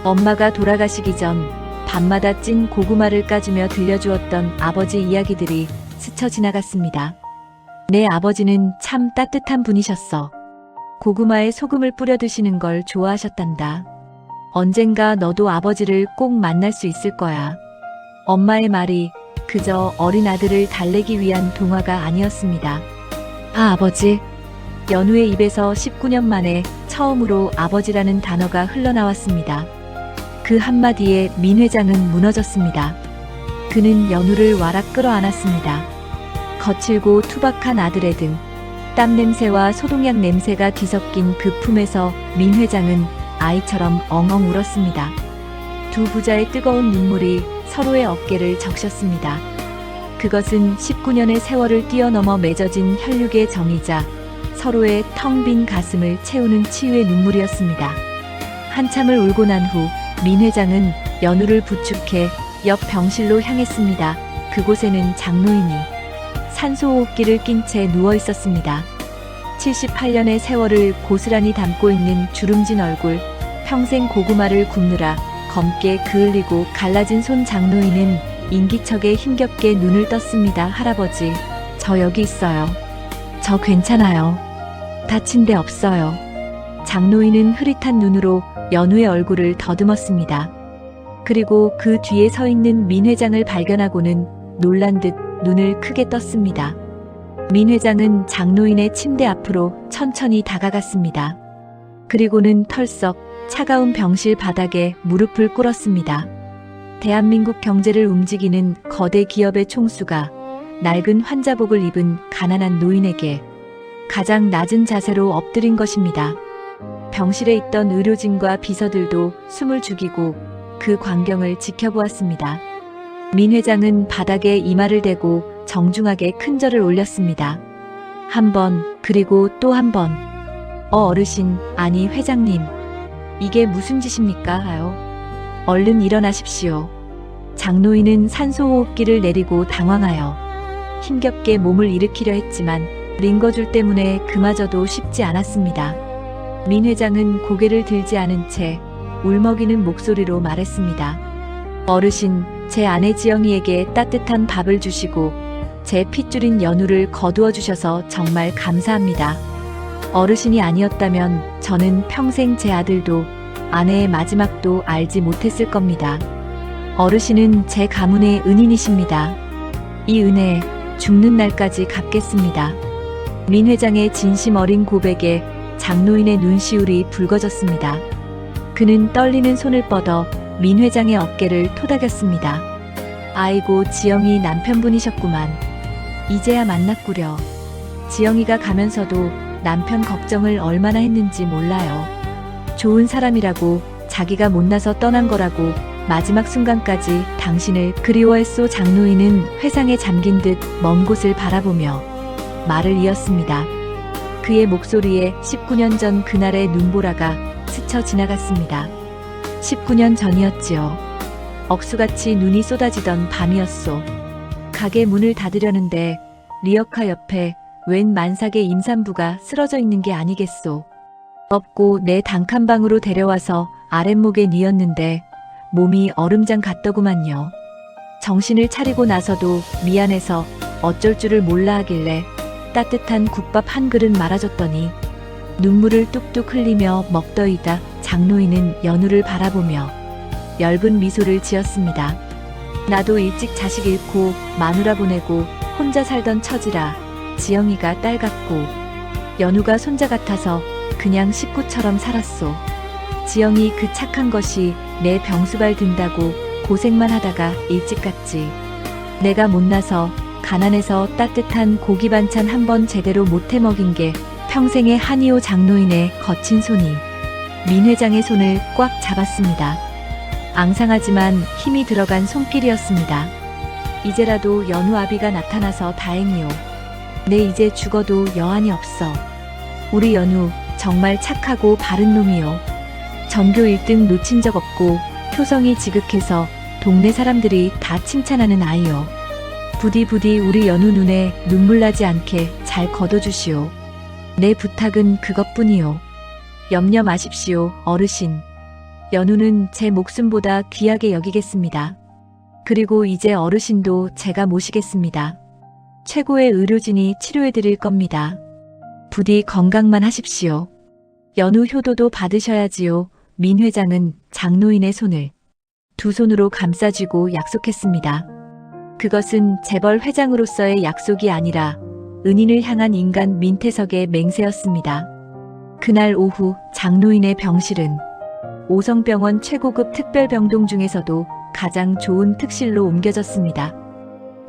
엄마가 돌아가시기 전 밤마다 찐 고구마를 까주며 들려주었던 아버지 이야기들이 스쳐 지나갔습니다. 내 아버지는 참 따뜻한 분이셨어. 고구마에 소금을 뿌려 드시는 걸 좋아하셨단다. 언젠가 너도 아버지를 꼭 만날 수 있을 거야. 엄마의 말이 그저 어린 아들을 달래기 위한 동화가 아니었습니다. 아, 아버지. 연우의 입에서 19년 만에 처음으로 아버지라는 단어가 흘러나왔습니다. 그 한마디에 민 회장은 무너졌습니다. 그는 연우를 와락 끌어안았습니다. 거칠고 투박한 아들의 등, 땀 냄새와 소독약 냄새가 뒤섞인 그 품에서 민 회장은 아이처럼 엉엉 울었습니다. 두 부자의 뜨거운 눈물이 서로의 어깨를 적셨습니다. 그것은 19년의 세월을 뛰어넘어 맺어진 혈육의 정이자 서로의 텅 빈 가슴을 채우는 치유의 눈물이었습니다. 한참을 울고 난 후 민 회장은 연우를 부축해 옆 병실로 향했습니다. 그곳에는 장노인이 산소호흡기를 낀 채 누워 있었습니다. 78년의 세월을 고스란히 담고 있는 주름진 얼굴, 평생 고구마를 굽느라 검게 그을리고 갈라진 손. 장노인은 인기척에 힘겹게 눈을 떴습니다. 할아버지, 저 여기 있어요. 저 괜찮아요. 다친 데 없어요. 장노인은 흐릿한 눈으로 연우의 얼굴을 더듬었습니다. 그리고 그 뒤에 서 있는 민 회장을 발견하고는 놀란 듯 눈을 크게 떴습니다. 민 회장은 장노인의 침대 앞으로 천천히 다가갔습니다. 그리고는 털썩 차가운 병실 바닥에 무릎을 꿇었습니다. 대한민국 경제를 움직이는 거대 기업의 총수가 낡은 환자복을 입은 가난한 노인에게 가장 낮은 자세로 엎드린 것입니다. 병실에 있던 의료진과 비서들도 숨을 죽이고 그 광경을 지켜보았습니다. 민 회장은 바닥에 이마를 대고 정중하게 큰 절을 올렸습니다. 한 번, 그리고 또 한 번. 어르신, 아니 회장님. 이게 무슨 짓입니까? 하요. 얼른 일어나십시오. 장노인은 산소호흡기를 내리고 당황하여 힘겹게 몸을 일으키려 했지만 링거줄 때문에 그마저도 쉽지 않았습니다. 민 회장은 고개를 들지 않은 채 울먹이는 목소리로 말했습니다. 어르신, 제 아내 지영이에게 따뜻한 밥을 주시고 제 핏줄인 연우를 거두어 주셔서 정말 감사합니다. 어르신이 아니었다면 저는 평생 제 아들도 아내의 마지막도 알지 못했을 겁니다. 어르신은 제 가문의 은인이십니다. 이 은혜 죽는 날까지 갚겠습니다. 민 회장의 진심 어린 고백에 장노인의 눈시울이 붉어졌습니다. 그는 떨리는 손을 뻗어 민 회장의 어깨를 토닥였습니다. 아이고, 지영이 남편분이셨구만. 이제야 만났구려. 지영이가 가면서도 남편 걱정을 얼마나 했는지 몰라요. 좋은 사람이라고, 자기가 못나서 떠난 거라고 마지막 순간까지 당신을 그리워했소. 장노인은 회상에 잠긴 듯 먼 곳을 바라보며 말을 이었습니다. 그의 목소리에 19년 전 그날의 눈보라가 스쳐 지나갔습니다. 19년 전이었지요. 억수같이 눈이 쏟아지던 밤이었소. 가게 문을 닫으려는데 리어카 옆에 웬 만삭의 임산부가 쓰러져 있는 게 아니겠소. 업고 내 단칸방으로 데려와서 아랫목에 뉘었는데 몸이 얼음장 같더구만요. 정신을 차리고 나서도 미안해서 어쩔 줄을 몰라 하길래 따뜻한 국밥 한 그릇 말아줬더니 눈물을 뚝뚝 흘리며 먹더이다. 장노인은 연우를 바라보며 엷은 미소를 지었습니다. 나도 일찍 자식 잃고 마누라 보내고 혼자 살던 처지라 지영이가 딸 같고 연우가 손자 같아서 그냥 식구처럼 살았소. 지영이 그 착한 것이 내 병수발 든다고 고생만 하다가 일찍 갔지. 내가 못나서 가난해서 따뜻한 고기 반찬 한 번 제대로 못해 먹인 게 평생의 한이오. 장노인의 거친 손이 민 회장의 손을 꽉 잡았습니다. 앙상하지만 힘이 들어간 손길이었습니다. 이제라도 연우 아비가 나타나서 다행이오. 내 이제 죽어도 여한이 없어. 우리 연우 정말 착하고 바른 놈이요. 전교 1등 놓친 적 없고 효성이 지극해서 동네 사람들이 다 칭찬하는 아이요. 부디 우리 연우 눈에 눈물 나지 않게 잘 거둬주시오. 내 부탁은 그것뿐이요. 염려 마십시오, 어르신. 연우는 제 목숨보다 귀하게 여기겠습니다. 그리고 이제 어르신도 제가 모시겠습니다. 최고의 의료진이 치료해 드릴 겁니다. 부디 건강만 하십시오. 연우 효도도 받으셔야지요. 민 회장은 장노인의 손을 두 손으로 감싸쥐고 약속했습니다. 그것은 재벌 회장으로서의 약속이 아니라 은인을 향한 인간 민태석의 맹세였습니다. 그날 오후 장노인의 병실은 5성병원 최고급 특별병동 중에서도 가장 좋은 특실로 옮겨졌습니다.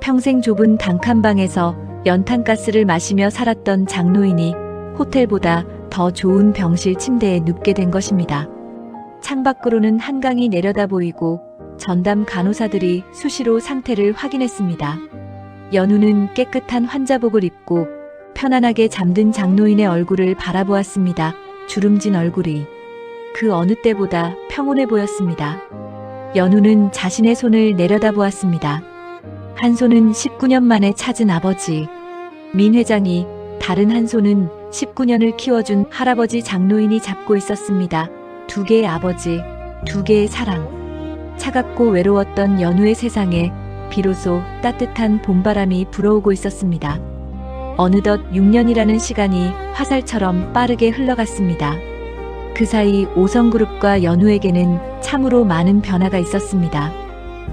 평생 좁은 단칸방에서 연탄가스를 마시며 살았던 장노인이 호텔보다 더 좋은 병실 침대에 눕게 된 것입니다. 창밖으로는 한강이 내려다 보이고 전담 간호사들이 수시로 상태를 확인했습니다. 연우는 깨끗한 환자복을 입고 편안하게 잠든 장노인의 얼굴을 바라보았습니다. 주름진 얼굴이 그 어느 때보다 평온해 보였습니다. 연우는 자신의 손을 내려다보았습니다. 한 손은 19년 만에 찾은 아버지 민 회장이, 다른 한 손은 19년을 키워준 할아버지 장노인이 잡고 있었습니다. 두 개의 아버지, 두 개의 사랑. 차갑고 외로웠던 연우의 세상에 비로소 따뜻한 봄바람이 불어오고 있었습니다. 어느덧 6년이라는 시간이 화살처럼 빠르게 흘러갔습니다. 그 사이 5성그룹과 연우에게는 참으로 많은 변화가 있었습니다.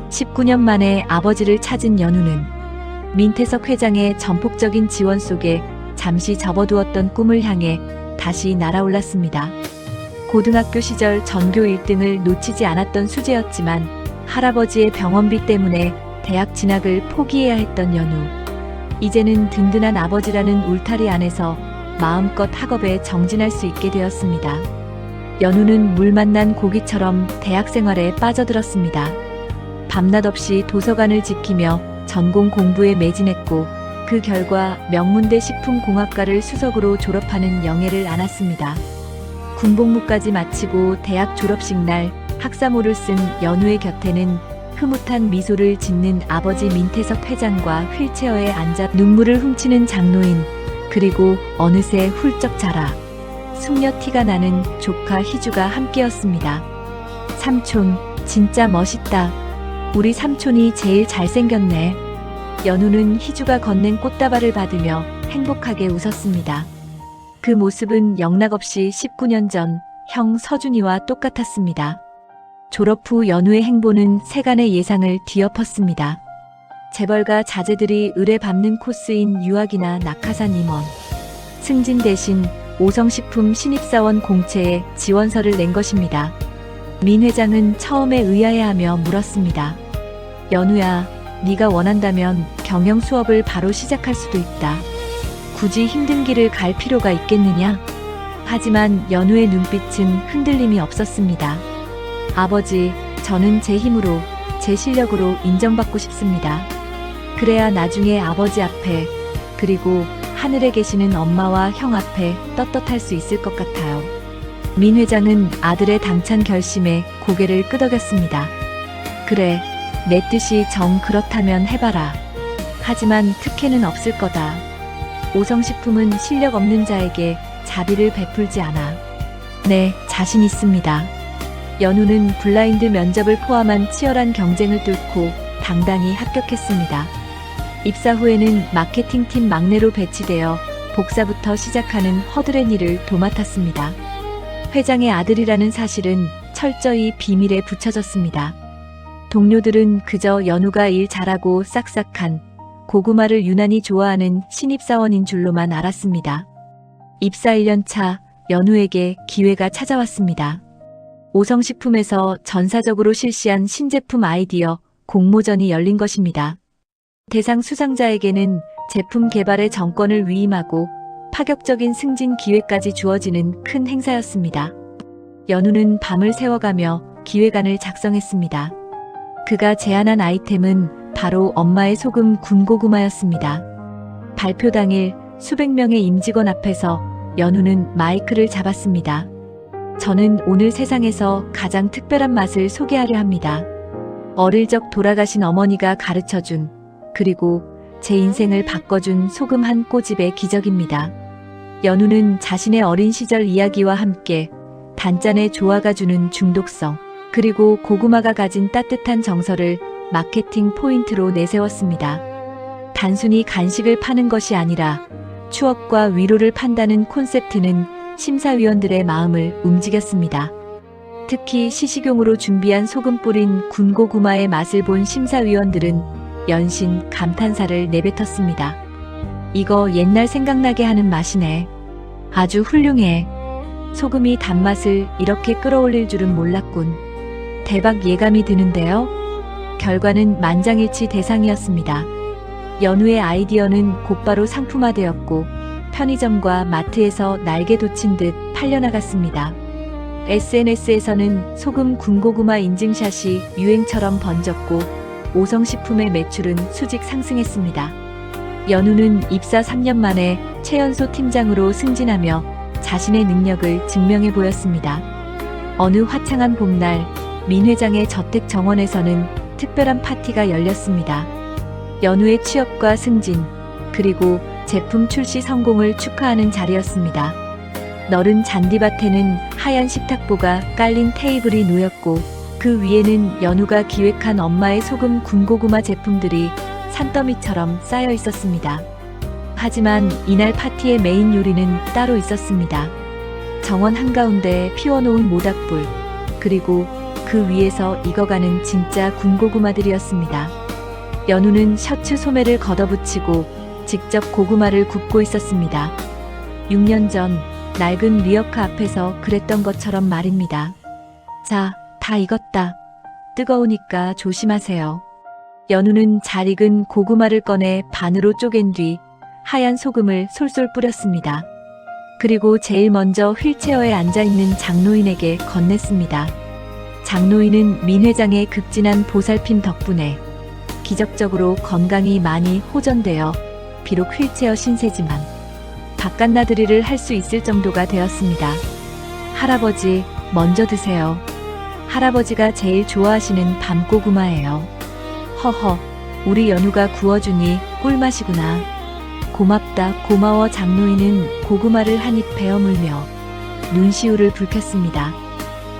19년 만에 아버지를 찾은 연우는 민태석 회장의 전폭적인 지원 속에 잠시 접어두었던 꿈을 향해 다시 날아올랐습니다. 고등학교 시절 전교 1등을 놓치지 않았던 수재였지만 할아버지의 병원비 때문에 대학 진학을 포기해야 했던 연우. 이제는 든든한 아버지라는 울타리 안에서 마음껏 학업에 정진할 수 있게 되었습니다. 연우는 물 만난 고기처럼 대학 생활에 빠져들었습니다. 밤낮 없이 도서관을 지키며 전공 공부에 매진했고 그 결과 명문대 식품공학과를 수석으로 졸업하는 영예를 안았습니다. 군복무까지 마치고 대학 졸업식 날 학사모를 쓴 연우의 곁에는 흐뭇한 미소를 짓는 아버지 민태석 회장과 휠체어에 앉아 눈물을 훔치는 장노인, 그리고 어느새 훌쩍 자라 숙녀 티가 나는 조카 희주가 함께였습니다. 삼촌, 진짜 멋있다. 우리 삼촌이 제일 잘생겼네. 연우는 희주가 건넨 꽃다발을 받으며 행복하게 웃었습니다. 그 모습은 영락없이 19년 전 형 서준이와 똑같았습니다. 졸업 후 연우의 행보는 세간의 예상을 뒤엎었습니다. 재벌가 자제들이 을에 밟는 코스인 유학이나 낙하산 임원, 승진 대신 오성식품 신입사원 공채에 지원서를 낸 것입니다. 민 회장은 처음에 의아해하며 물었습니다. 연우야, 네가 원한다면 경영 수업을 바로 시작할 수도 있다. 굳이 힘든 길을 갈 필요가 있겠느냐? 하지만 연우의 눈빛은 흔들림이 없었습니다. 아버지, 저는 제 힘으로, 제 실력으로 인정받고 싶습니다. 그래야 나중에 아버지 앞에, 그리고 하늘에 계시는 엄마와 형 앞에 떳떳할 수 있을 것 같아요. 민 회장은 아들의 당찬 결심에 고개를 끄덕였습니다. 그래, 내 뜻이 정 그렇다면 해봐라. 하지만 특혜는 없을 거다. 오성식품은 실력 없는 자에게 자비를 베풀지 않아. 네, 자신 있습니다. 연우는 블라인드 면접을 포함한 치열한 경쟁을 뚫고 당당히 합격했습니다. 입사 후에는 마케팅팀 막내로 배치되어 복사부터 시작하는 허드렛 일을 도맡았습니다. 회장의 아들이라는 사실은 철저히 비밀에 붙여졌습니다. 동료들은 그저 연우가 일 잘하고 싹싹한 고구마를 유난히 좋아하는 신입사원인 줄로만 알았습니다. 입사 1년 차 연우에게 기회가 찾아왔습니다. 오성식품에서 전사적으로 실시한 신제품 아이디어 공모전이 열린 것입니다. 대상 수상자에게는 제품 개발의 정권을 위임하고 파격적인 승진 기회까지 주어지는 큰 행사였습니다. 연우는 밤을 새워가며 기획안을 작성했습니다. 그가 제안한 아이템은 바로 엄마의 소금 군고구마였습니다. 발표 당일 수백 명의 임직원 앞에서 연우는 마이크를 잡았습니다. 저는 오늘 세상에서 가장 특별한 맛을 소개하려 합니다. 어릴 적 돌아가신 어머니가 가르쳐준, 그리고 제 인생을 바꿔준 소금 한 꼬집의 기적입니다. 연우는 자신의 어린 시절 이야기와 함께 단짠의 조화가 주는 중독성, 그리고 고구마가 가진 따뜻한 정서를 마케팅 포인트로 내세웠습니다. 단순히 간식을 파는 것이 아니라 추억과 위로를 판다는 콘셉트는 심사위원들의 마음을 움직였습니다. 특히 시식용으로 준비한 소금 뿌린 군고구마의 맛을 본 심사위원들은 연신 감탄사를 내뱉었습니다. 이거 옛날 생각나게 하는 맛이네. 아주 훌륭해. 소금이 단맛을 이렇게 끌어올릴 줄은 몰랐군. 대박 예감이 드는데요. 결과는 만장일치 대상이었습니다. 연우의 아이디어는 곧바로 상품화되었고 편의점과 마트에서 날개 돋친 듯 팔려나갔습니다. SNS에서는 소금 군고구마 인증샷이 유행처럼 번졌고 오성식품의 매출은 수직 상승했습니다. 연우는 입사 3년 만에 최연소 팀장으로 승진하며 자신의 능력을 증명해 보였습니다. 어느 화창한 봄날 민 회장의 저택 정원에서는 특별한 파티가 열렸습니다. 연우의 취업과 승진, 그리고 제품 출시 성공을 축하하는 자리였습니다. 너른 잔디밭에는 하얀 식탁보가 깔린 테이블이 놓였고 그 위에는 연우가 기획한 엄마의 소금 군고구마 제품들이 산더미처럼 쌓여 있었습니다. 하지만 이날 파티의 메인 요리는 따로 있었습니다. 정원 한가운데 피워놓은 모닥불, 그리고 그 위에서 익어가는 진짜 군고구마들이었습니다. 연우는 셔츠 소매를 걷어붙이고 직접 고구마를 굽고 있었습니다. 6년 전 낡은 리어카 앞에서 그랬던 것처럼 말입니다. 자, 다 익었다. 뜨거우니까 조심하세요. 연우는 잘 익은 고구마를 꺼내 반으로 쪼갠 뒤 하얀 소금을 솔솔 뿌렸습니다. 그리고 제일 먼저 휠체어에 앉아있는 장노인에게 건넸습니다. 장노인은 민 회장의 극진한 보살핌 덕분에 기적적으로 건강이 많이 호전되어 비록 휠체어 신세지만 바깥나들이를 할 수 있을 정도가 되었습니다. 할아버지, 먼저 드세요. 할아버지가 제일 좋아하시는 밤고구마예요. 허허, 우리 연우가 구워주니 꿀맛이구나. 고맙다, 고마워. 장노인은 고구마를 한 입 베어 물며 눈시울을 붉혔습니다.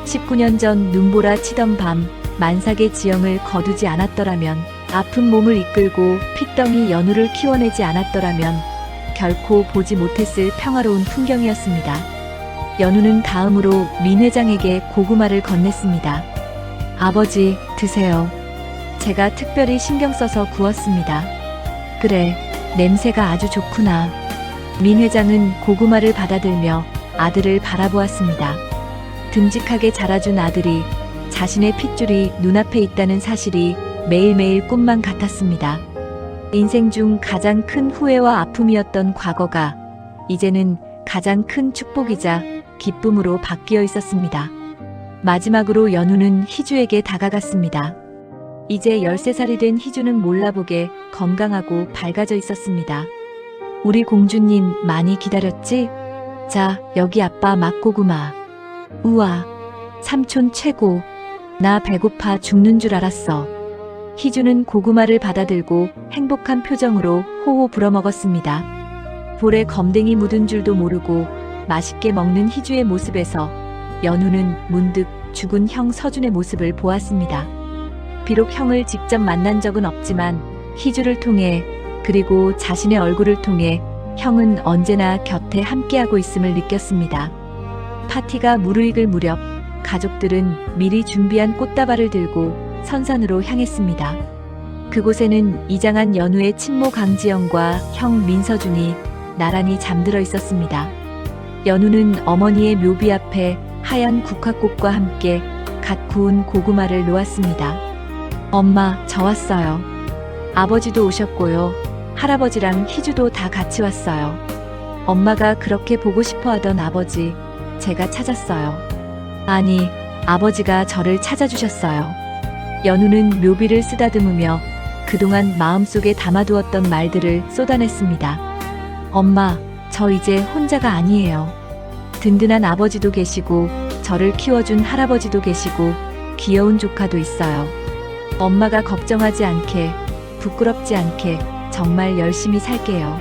19년 전 눈보라 치던 밤, 만삭의 지형을 거두지 않았더라면, 아픈 몸을 이끌고 핏덩이 연우를 키워내지 않았더라면 결코 보지 못했을 평화로운 풍경이었습니다. 연우는 다음으로 민 회장에게 고구마를 건넸습니다. 아버지, 드세요. 제가 특별히 신경 써서 구웠습니다. 그래, 냄새가 아주 좋구나. 민 회장은 고구마를 받아들며 아들을 바라보았습니다. 듬직하게 자라준 아들이 자신의 핏줄이 눈앞에 있다는 사실이 매일매일 꿈만 같았습니다. 인생 중 가장 큰 후회와 아픔이었던 과거가 이제는 가장 큰 축복이자 기쁨으로 바뀌어 있었습니다. 마지막으로 연우는 희주에게 다가갔습니다. 이제 13살이 된 희주는 몰라보게 건강하고 밝아져 있었습니다. 우리 공주님 많이 기다렸지? 자, 여기 아빠 맛고구마. 우와, 삼촌 최고. 나 배고파 죽는 줄 알았어. 희주는 고구마를 받아들고 행복한 표정으로 호호 불어먹었습니다. 볼에 검댕이 묻은 줄도 모르고 맛있게 먹는 희주의 모습에서 연우는 문득 죽은 형 서준의 모습을 보았습니다. 비록 형을 직접 만난 적은 없지만 희주를 통해, 그리고 자신의 얼굴을 통해 형은 언제나 곁에 함께하고 있음을 느꼈습니다. 파티가 무르익을 무렵 가족들은 미리 준비한 꽃다발을 들고 선산으로 향했습니다. 그곳에는 이장한 연우의 친모 강지영과 형 민서준이 나란히 잠들어 있었습니다. 연우는 어머니의 묘비 앞에 하얀 국화꽃과 함께 갓 구운 고구마를 놓았습니다. 엄마, 저 왔어요. 아버지도 오셨고요. 할아버지랑 희주도 다 같이 왔어요. 엄마가 그렇게 보고 싶어 하던 아버지, 제가 찾았어요. 아니, 아버지가 저를 찾아주셨어요. 연우는 묘비를 쓰다듬으며 그동안 마음속에 담아두었던 말들을 쏟아냈습니다. 엄마, 저 이제 혼자가 아니에요. 든든한 아버지도 계시고, 저를 키워준 할아버지도 계시고, 귀여운 조카도 있어요. 엄마가 걱정하지 않게, 부끄럽지 않게 정말 열심히 살게요.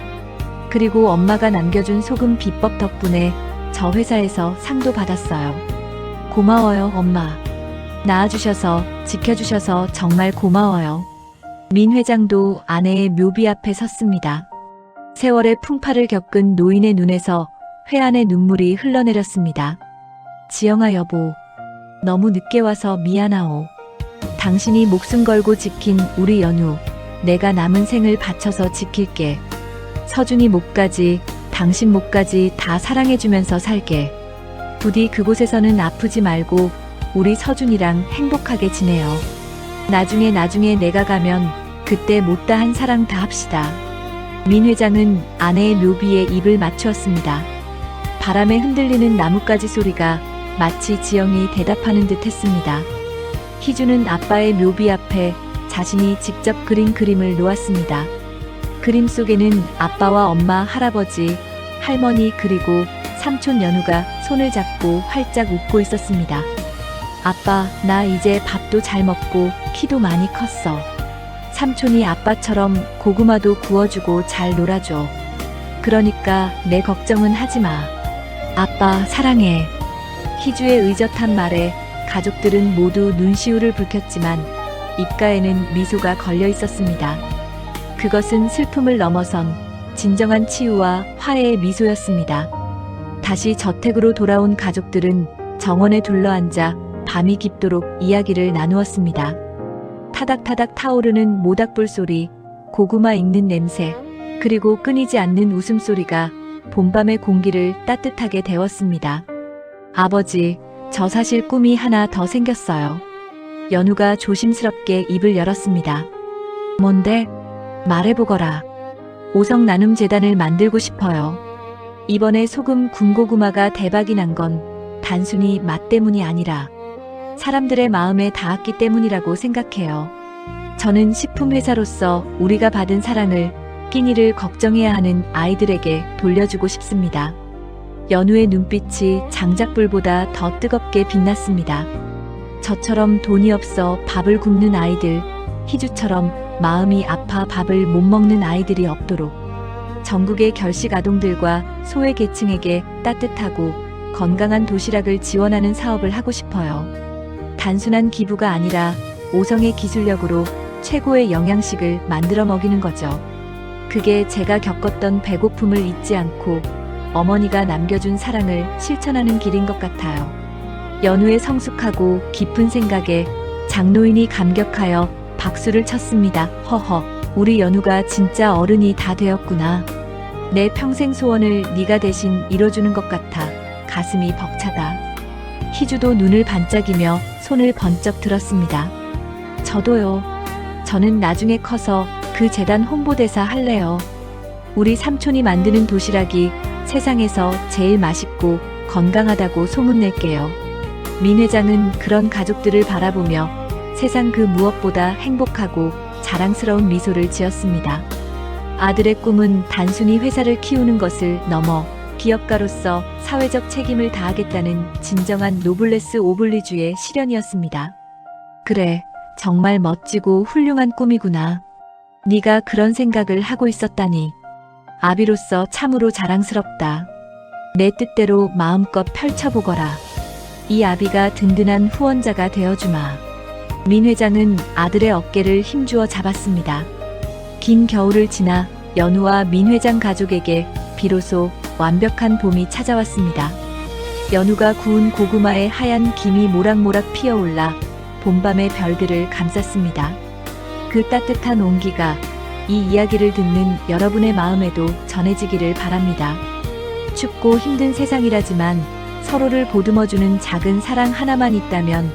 그리고 엄마가 남겨준 소금 비법 덕분에 저 회사에서 상도 받았어요. 고마워요, 엄마. 낳아주셔서, 지켜주셔서 정말 고마워요. 민 회장도 아내의 묘비 앞에 섰습니다. 세월의 풍파를 겪은 노인의 눈에서 회한의 눈물이 흘러내렸습니다. 지영아 여보, 너무 늦게 와서 미안하오. 당신이 목숨 걸고 지킨 우리 연우, 내가 남은 생을 바쳐서 지킬게. 서준이 목까지, 당신 목까지 다 사랑해주면서 살게. 부디 그곳에서는 아프지 말고 우리 서준이랑 행복하게 지내요. 나중에 내가 가면 그때 못다한 사랑 다 합시다. 민 회장은 아내의 묘비에 입을 맞추었습니다. 바람에 흔들리는 나뭇가지 소리가 마치 지영이 대답하는 듯 했습니다. 희주는 아빠의 묘비 앞에 자신이 직접 그린 그림을 놓았습니다. 그림 속에는 아빠와 엄마, 할아버지, 할머니 그리고 삼촌 연우가 손을 잡고 활짝 웃고 있었습니다. 아빠, 나 이제 밥도 잘 먹고 키도 많이 컸어. 삼촌이 아빠처럼 고구마도 구워주고 잘 놀아줘. 그러니까 내 걱정은 하지 마. 아빠 사랑해. 희주의 의젓한 말에 가족들은 모두 눈시울을 붉혔지만 입가에는 미소가 걸려 있었습니다. 그것은 슬픔을 넘어선 진정한 치유와 화해의 미소였습니다. 다시 저택으로 돌아온 가족들은 정원에 둘러앉아 밤이 깊도록 이야기를 나누었습니다. 타닥타닥 타오르는 모닥불 소리, 고구마 익는 냄새, 그리고 끊이지 않는 웃음소리가 봄밤의 공기를 따뜻하게 데웠습니다. 아버지, 저 사실 꿈이 하나 더 생겼어요. 연우가 조심스럽게 입을 열었습니다. 뭔데? 말해보거라. 오성 나눔 재단을 만들고 싶어요. 이번에 소금 군고구마가 대박이 난 건 단순히 맛 때문이 아니라 사람들의 마음에 닿았기 때문이라고 생각해요. 저는 식품회사로서 우리가 받은 사랑을, 끼니를 걱정해야 하는 아이들에게 돌려주고 싶습니다. 연우의 눈빛이 장작불보다 더 뜨겁게 빛났습니다. 저처럼 돈이 없어 밥을 굶는 아이들, 희주처럼 마음이 아파 밥을 못 먹는 아이들이 없도록 전국의 결식 아동들과 소외 계층에게 따뜻하고 건강한 도시락을 지원하는 사업을 하고 싶어요. 단순한 기부가 아니라 5성의 기술력으로 최고의 영양식을 만들어 먹이는 거죠. 그게 제가 겪었던 배고픔을 잊지 않고 어머니가 남겨준 사랑을 실천하는 길인 것 같아요. 연우의 성숙하고 깊은 생각에 장노인이 감격하여 박수를 쳤습니다. 허허, 우리 연우가 진짜 어른이 다 되었구나. 내 평생 소원을 네가 대신 이뤄주는 것 같아 가슴이 벅차다. 희주도 눈을 반짝이며 손을 번쩍 들었습니다. 저도요. 저는 나중에 커서 그 재단 홍보대사 할래요. 우리 삼촌이 만드는 도시락이 세상에서 제일 맛있고 건강하다고 소문낼게요. 민 회장은 그런 가족들을 바라보며 세상 그 무엇보다 행복하고 자랑스러운 미소를 지었습니다. 아들의 꿈은 단순히 회사를 키우는 것을 넘어 기업가로서 사회적 책임을 다하겠다는 진정한 노블레스 오블리주의 실현이었습니다. 그래, 정말 멋지고 훌륭한 꿈이구나. 네가 그런 생각을 하고 있었다니. 아비로서 참으로 자랑스럽다. 내 뜻대로 마음껏 펼쳐보거라. 이 아비가 든든한 후원자가 되어주마. 민 회장은 아들의 어깨를 힘주어 잡았습니다. 긴 겨울을 지나 연우와 민 회장 가족에게 비로소 완벽한 봄이 찾아왔습니다. 연우가 구운 고구마에 하얀 김이 모락모락 피어올라 봄밤의 별들을 감쌌습니다. 그 따뜻한 온기가 이 이야기를 듣는 여러분의 마음에도 전해지기를 바랍니다. 춥고 힘든 세상이라지만 서로를 보듬어주는 작은 사랑 하나만 있다면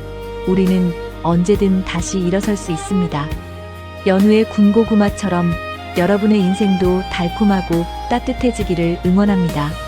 우리는 언제든 다시 일어설 수 있습니다. 연우의 군고구마처럼 여러분의 인생도 달콤하고 따뜻해지기를 응원합니다.